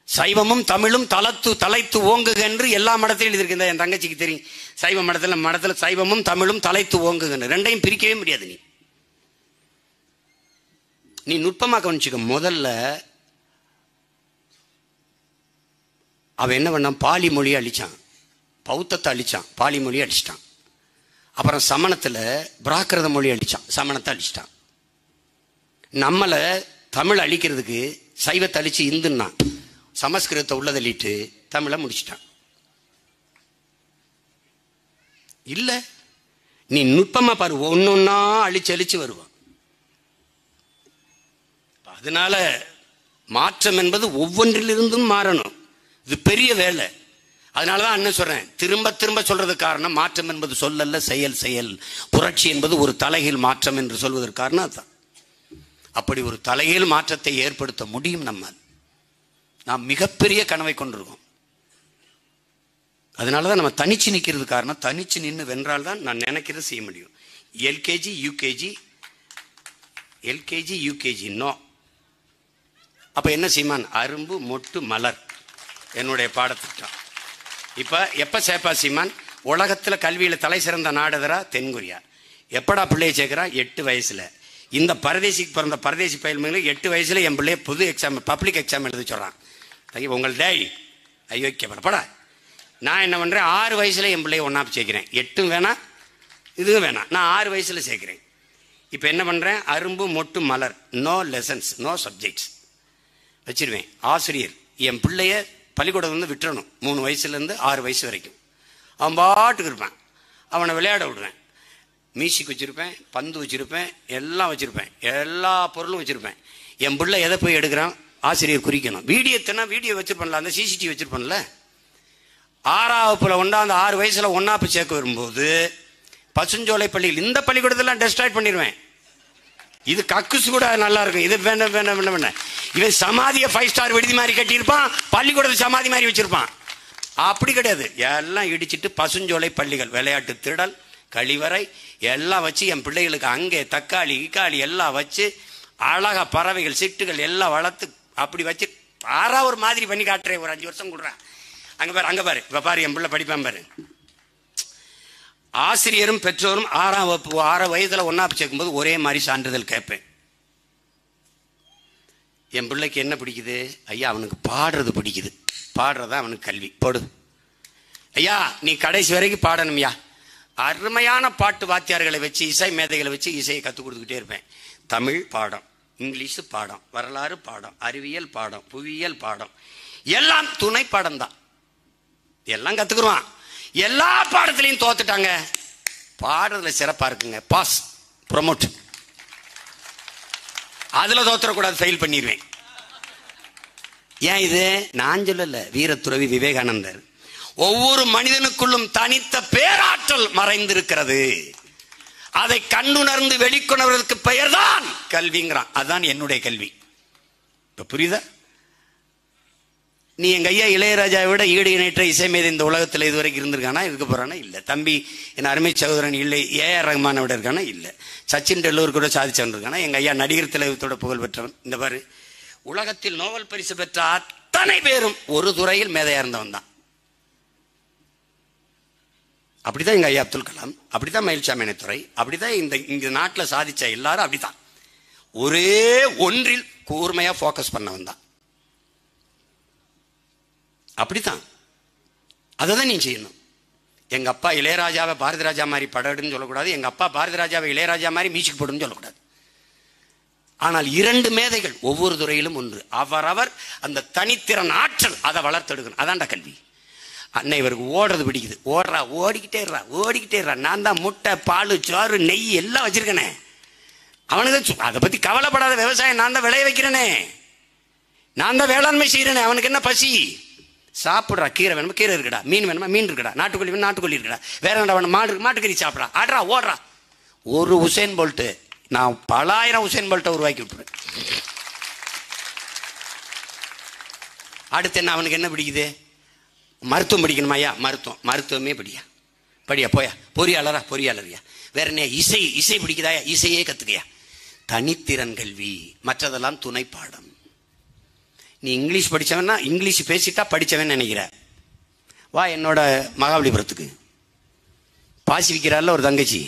சைவமும் தமிழும் தலைத்து ஓங்குக என்று எல்லா மடத்திலும் எழுதியிருக்கேன். என் தங்கச்சிக்கு தெரியும், சைவ மடத்துல சைவமும் தமிழும் தலைத்து ஓங்குகன்னு. ரெண்டையும் பிரிக்கவே முடியாது. நீ நுட்பமா கவனிச்சுக்க. முதல்ல அவன் என்ன பண்ணான்? பாலி மொழியை அழிச்சான், பௌத்தத்தை அழிச்சான், பாலி மொழியை அழிச்சிட்டான். அப்புறம் சமணத்துல பிராகிருத மொழி அழிச்சான், சமணத்தை அழிச்சிட்டான். நம்மளை தமிழ் அழிக்கிறதுக்கு சைவத்தை அழிச்சு இந்துன்னா சமஸ்கிருதத்தை உள்ளதள்ளிட்டு தமிழை முடிச்சிட்டான். இல்ல, நீ நுட்பமா பாரு, ஒன்னொன்னா அழிச்சு அழிச்சு வருவான். அதனால மாற்றம் என்பது ஒவ்வொன்றிலிருந்தும் மாறணும். இது பெரிய வேலை. அதனாலதான் அண்ணன் சொல்றேன், திரும்ப திரும்ப சொல்றது காரணம், மாற்றம் என்பது சொல்லல்ல, செயல். புரட்சி என்பது ஒரு தலைகீழ் மாற்றம் என்று சொல்வதற்கு காரணம் அதுதான். அப்படி ஒரு தலைகீழ் மாற்றத்தை ஏற்படுத்த முடியும் நம்மால். நாம் மிகப்பெரிய கனவை கொண்டிருக்கோம். அதனாலதான் நம்ம தனிச்சு நிக்கிறது காரணம். தனிச்சு நின்று வென்றால் தான் நான் நினைக்கிறது செய்ய முடியும். LKG UKG no. அப்ப என்ன செய்வான்? அரும்பு மொட்டு மலர் என்னுடைய பாடத்திட்டம். இப்ப எப்ப சேப்பா சீமான்? உலகத்துல கல்வியில தலை சிறந்த நாடுதரா தென்கொரியா. எப்படா பிள்ளைய சேர்க்கிறான்? 8 வயசுல. இந்த பரதேசிக்கு பிறந்த பரதேசி பயல்களுக்கு 8 வயசுல என் பிள்ளைய புது எக்ஸாம், பப்ளிக் எக்ஸாம் எழுத சொல்றான். உங்கள் டேய் ஐயோக்கியப்படா. நான் என்ன பண்றேன்? 6 வயசுல என் பிள்ளைய ஒன்னா சேர்க்கிறேன். 8 வேணாம், இதுவும் வேணாம், நான் 6 வயசுல சேர்க்கிறேன். இப்ப என்ன பண்றேன்? அரும்பு மொட்டு மலர், நோ லெசன்ஸ், நோ சப்ஜெக்ட்ஸ் வச்சிருவேன். ஆசிரியர் என் பிள்ளைய பள்ளிக்கூடம் வந்து விட்டுறணும். 3 வயசுல இருந்து 6 வயசு வரைக்கும் அவன் பாட்டுக்கு இருப்பான். அவனை விளையாட விடுவேன். மியூசிக் வச்சிருப்பேன், பந்து வச்சிருப்பேன், எல்லாம் வச்சிருப்பேன், எல்லா பொருளும் வச்சிருப்பேன். என் பிள்ளை எதை போய் எடுக்கிறான் ஆசிரியர் குறிக்கணும். வீடியோ வச்சிருப்பேன்ல, அந்த சிசிடிவி வச்சிருப்பேன்ல. 6ஆம் வகுப்புல அந்த 6 வயசுல ஒன்னாப்பு சேர்க்க வரும்போது பசுஞ்சோலை பள்ளியில் இந்த பள்ளிக்கூடத்தெல்லாம் டெஸ்ட்ராய்ட் பண்ணிடுவேன். இது கக்குசு கூட நல்லா இருக்கும். இது வேண்டாம். இவன் சமாதிய 5 ஸ்டார் விடுதி மாதிரி கட்டியிருப்பான், பள்ளிக்கூடத்தை சமாதி மாதிரி வச்சிருப்பான். அப்படி கிடையாது. எல்லாம் இடிச்சிட்டு பசுஞ்சோலை பள்ளிகள், விளையாட்டு திடல், கழிவறை எல்லாம் வச்சு என் பிள்ளைகளுக்கு அங்கே தக்காளி கிக்காளி எல்லாம் வச்சு அழகா பறவைகள் சிட்டுகள் எல்லாம் வளர்த்து அப்படி வச்சு ஒரு மாதிரி பண்ணி காட்டுறேன். ஒரு 5 வருஷம் கொடுறேன். அங்க பாரு இப்ப பாரு என் பிள்ளை படிப்பான் பாரு. ஆசிரியரும் பெற்றோரும் 6 வயதுல ஒன்னாப்பு சேர்க்கும்போது ஒரே மாதிரி சான்றிதழ் கேட்பேன். என் பிள்ளைக்கு என்ன பிடிக்குது? ஐயா அவனுக்கு பாடுறது பிடிக்குது, பாடுறதா அவனுக்கு கல்வி போடு. ஐயா நீ கடைசி வரைக்கும் பாடணும்யா. அருமையான பாட்டு வாத்தியார்களை வச்சு, இசை மேதைகளை வச்சு இசையை கற்றுக் கொடுத்துக்கிட்டே இருப்பேன். தமிழ் பாடம், இங்கிலீஷ் பாடம், வரலாறு பாடம், அறிவியல் பாடம், புவியியல் பாடம், எல்லாம் துணை பாடம் தான். எல்லாம் கத்துக்குருவான். எல்லா பாடத்திலையும் தோத்துட்டாங்க. பாடுறதுல சிறப்பா இருக்குங்க, பாஸ் ப்ரொமோட். அதுல தோத்துறக்கூடாது, ஃபெயில் பண்ணிடுவேன். ஏன் இது நான் சொல்லல, வீரத்துறவி விவேகானந்தர். ஒவ்வொரு மனிதனுக்குள்ளும் தனித்த பேராற்றல் மறைந்திருக்கிறது. அதை கண்டுணர்ந்து வெளிக்கொணர்வதற்கு பெயர்தான் கல்விங்கிறான். அதுதான் என்னுடைய கல்வி. இப்ப புரியுதா? நீ எங்க ஐயா இளையராஜாவை விட ஈடு இணைற்ற இசை மீது இந்த உலகத்தில் இதுவரைக்கும் இருந்திருக்கானா? இருக்க போறானா? இல்ல. தம்பி என் அருமை சகோதரன் இல்லை ஏஆர் ரஹ்மானை விட இருக்கானா? இல்ல. சச்சின் டெண்டுல்கர் கூட சாதிச்சவன் இருக்கானா? எங்க ஐயா நடிகர் திலகத்தோட புகழ் பெற்றவன். இந்த பாரு, உலகத்தில் நோபல் பரிசு பெற்ற அத்தனை பேரும் ஒரு துறையில் மேதையா இருந்தவன் தான். அப்படிதான் எங்க ஐயா அப்துல் கலாம், அப்படிதான் மயில்சாமி துறை, அப்படிதான் இந்த நாட்டில் சாதிச்ச எல்லாரும் அப்படித்தான். ஒரே ஒன்றில் கூர்மையா போக்கஸ் பண்ணவன் தான். அப்படித்தான். அதை தான் நீ செய்யணும். எங்க அப்பா இளையராஜாவை பாரதி ராஜா மாதிரி படம்னு சொல்லக்கூடாது, எங்க அப்பா பாரதி ராஜாவை இளையராஜா மாதிரி மியூசிக் போடுன்னு சொல்லக்கூடாது. ஆனால் 2 மேதைகள் ஒவ்வொரு துறையிலும் ஒன்று. அவரவர் அந்த தனித்திறன் ஆற்றல் அதை வளர்த்தெடுக்கணும். அதான்டா கல்வி. அன்னை இவருக்கு ஓடுறது பிடிக்குது, ஓடிக்கிட்டே இருறா. நான் தான் முட்டை, பால், சோறு, நெய் எல்லாம் வச்சிருக்கேனே. அவனுக்கு அதை பத்தி கவலைப்படாத. விவசாயம் நான் தான் விளைய வைக்கிறேனே, நான் தான் வேளாண்மை செய்யறேனே. அவனுக்கு என்ன பசி? சாப்பிட்றா. கீரை வேணுமா கீரை இருக்குடா, மீன் வேணுமா மீன் இருக்குடா, நாட்டுக்கோழி வேணும் நாட்டுக்கோழி இருக்குடா, வேற என்ன வேணும் மாட்டுக்கறி சாப்பிட்றா, ஆடுறா, ஓடுறா. ஒரு உசேன் போல்ட்டு நான் பல ஆயிரம் உசேன் போல்ட்டை உருவாக்கி விட்டுருவேன். அடுத்து என்ன அவனுக்கு என்ன பிடிக்குது? மருத்துவம் படிக்கணுமா? ஐயா மருத்துவமே படியா போயா. பொறியாளரியா. வேற என்ன? இசை பிடிக்குதாயா? இசையே கத்துக்கையா. தனித்திறன் கல்வி, மற்றதெல்லாம் துணை பாடம். நீ இங்கிலீஷ் படிச்சவன்னா இங்கிலீஷ் பேசிட்டா படிச்சவன் நினைக்கிற. வா என்னோட மகாபலிபுரத்துக்கு. பாசி விற்கிறாள் ஒரு தங்கச்சி,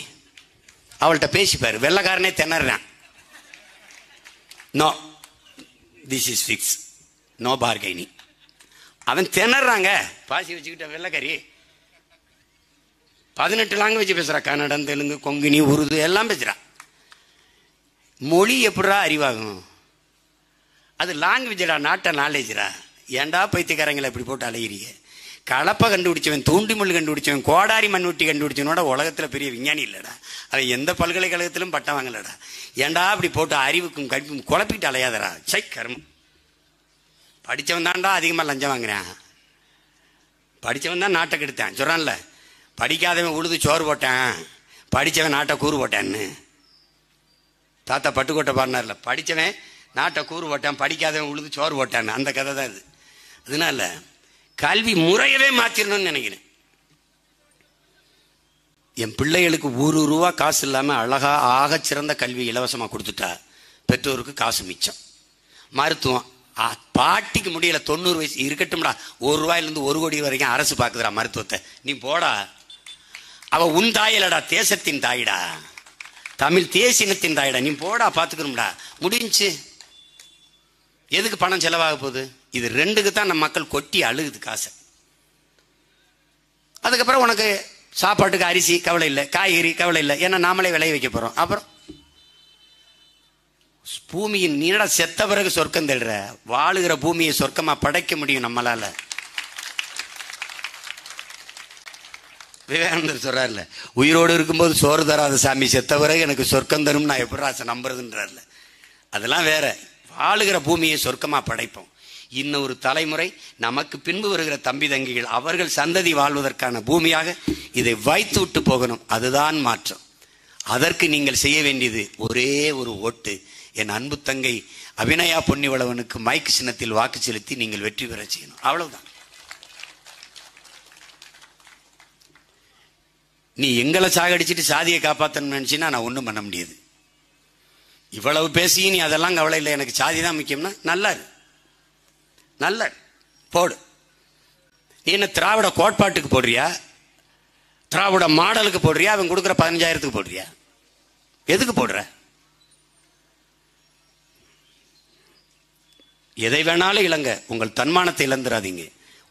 அவள்கிட்ட பேசிப்பாரு. வெள்ளைக்காரனே திணறான். No this is fix, no பார்கைனி. அவன் திணறாங்க. பாசி வச்சுக்கிட்ட வெள்ளைக்காரி 18 லாங்குவேஜ் பேசுறா. கன்னடம், தெலுங்கு, கொங்கினி, உருது எல்லாம் பேசுறா. மொழி எப்படா அறிவாகும்? அது லாங்குவேஜடா, நாட்ட நாலேஜரா. ஏண்டா பைத்தியக்காரங்களை இப்படி போட்டு அலையிறிய? கலப்பை கண்டுபிடிச்சவன், தூண்டி முள் கண்டுபிடிச்சவன், கோடாரி மண்வெட்டி கண்டுபிடிச்சவனோட உலகத்துல பெரிய விஞ்ஞானி இல்லடா. அவன் எந்த பல்கலைக்கழகத்திலும் பட்டம் வாங்கலடா. ஏண்டா அப்படி போட்டு அறிவுக்கும் கல்விக்கும் குழப்பிட்டு அலையாதரா. சை கர்மம். படித்தவன் தான்டா அதிகமாக லஞ்சம் வாங்குறான். படித்தவன் தான் நாட்டை கெடுத்தான். சொல்கிறான்ல, படிக்காதவன் உழுது சோறு போட்டான், படித்தவன் நாட்டை கூறு போட்டான்னு. தாத்தா பட்டுக்கோட்டை பாடினார்ல, படித்தவன் நாட்டை கூறு போட்டான், படிக்காதவன் உழுது சோறு போட்டான்னு. அந்த கதை தான் இது. அதனால கல்வி முறையவே மாற்றிடணும்னு நினைக்கிறேன். என் பிள்ளைகளுக்கு ₹1 காசு இல்லாமல் அழகா ஆகச்சிறந்த கல்வி இலவசமாக கொடுத்துட்டா பெற்றோருக்கு காசு மிச்சம். மருத்துவம் பாட்டிக்கு முடியல, 90 வயசு இருக்கட்டும்டா, ₹1 1 கோடி வரைக்கும் அரசு பார்க்குதுடா மருத்துவத்தை. நீ போடா. அவ உன் தாயிலடா, தேசத்தின் தாயிடா, தமிழ் தேசினத்தின் தாயிடா. நீ போடா, பார்த்துக்கணும்டா. முடிஞ்சு. எதுக்கு பணம் செலவாக போகுது? இது 2க்கு தான் நம்ம மக்கள் கொட்டி அழுகுது காசை. அதுக்கப்புறம் உனக்கு சாப்பாட்டுக்கு அரிசி கவலை இல்லை, காய்கறி கவலை இல்லை, ஏன்னா நாமளே விளைய வைக்க போறோம். அப்புறம் பூமியின் நீடா செத்த பிறகு சொர்க்கம் தேடுற, வாழுகிற பூமியை சொர்க்கமா படைக்க முடியும் நம்மளால. விவேகானந்தர் சொல்றாருல, உயிரோடு இருக்கும்போது சோறு தராத சாமி, செத்த பிறகு எனக்கு சொர்க்கம் தரும் நான் எப்படி ஆசை நம்புறதுன்றார்ல. அதெல்லாம் வேற. வாழுகிற பூமியை சொர்க்கமா படைப்போம். இன்னொரு தலைமுறை, நமக்கு பின்பு வருகிற தம்பி தங்கிகள், அவர்கள் சந்ததி வாழ்வதற்கான பூமியாக இதை வைத்து விட்டு போகணும். அதுதான் மாற்றம். அதற்கு நீங்கள் செய்ய வேண்டியது ஒரே ஒரு ஓட்டு. என் அன்பு தங்கை அபிநயா பொன்னிவளவனுக்கு மைக் சின்னத்தில் வாக்கு செலுத்தி நீங்கள் வெற்றி பெற செய்யணும். அவ்வளவுதான். நீ எங்களை சாகடிச்சிட்டு சாதியை காப்பாற்றணும்னு நினைச்சின்னா நான் ஒன்றும் பண்ண முடியாது. இவ்வளவு பேசி நீ அதெல்லாம் கவலை இல்லை, எனக்கு சாதி தான் முக்கியம்னா நல்ல போடு. நீ என்ன திராவிட கோட்பாட்டுக்கு போடுறியா, திராவிட மாடலுக்கு போடுறியா, அவன் கொடுக்குற 15,000க்கு போடுறியா? எதுக்கு போடுற? எதை வேணாலும் இழங்க, உங்கள் தன்மானத்தை இழந்துடாதீங்க.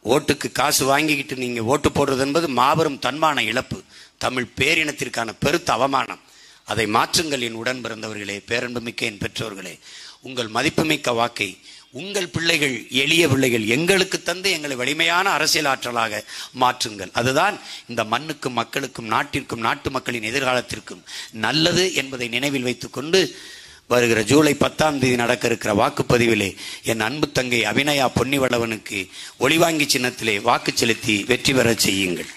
ஓட்டுக்கு காசு வாங்கிக்கிட்டு நீங்க ஓட்டு போடுறது என்பது மாபெரும் தன்மான இழப்பு, தமிழ் பேரினத்திற்கான பெருத்த அவமானம். அதை மாற்றுங்கள் என் உடன் பிறந்தவர்களே, பேரன்புமிக்க என் பெற்றோர்களே. உங்கள் மதிப்புமிக்க வாக்கை உங்கள் பிள்ளைகள், எளிய பிள்ளைகள் எங்களுக்கு தந்து எங்களை வலிமையான அரசியல் ஆற்றலாக மாற்றுங்கள். அதுதான் இந்த மண்ணுக்கும் மக்களுக்கும் நாட்டிற்கும் நாட்டு மக்களின் எதிர்காலத்திற்கும் நல்லது என்பதை நினைவில் வைத்துக் கொண்டு வருகிற ஜூலை 10ஆம் தேதி நடக்க இருக்கிற வாக்குப்பதிவிலே என் அன்பு தங்கை அபிநயா பொன்னிவளவனுக்கு ஒளிவாங்கி சின்னத்திலே வாக்கு செலுத்தி வெற்றி பெற செய்யுங்கள்.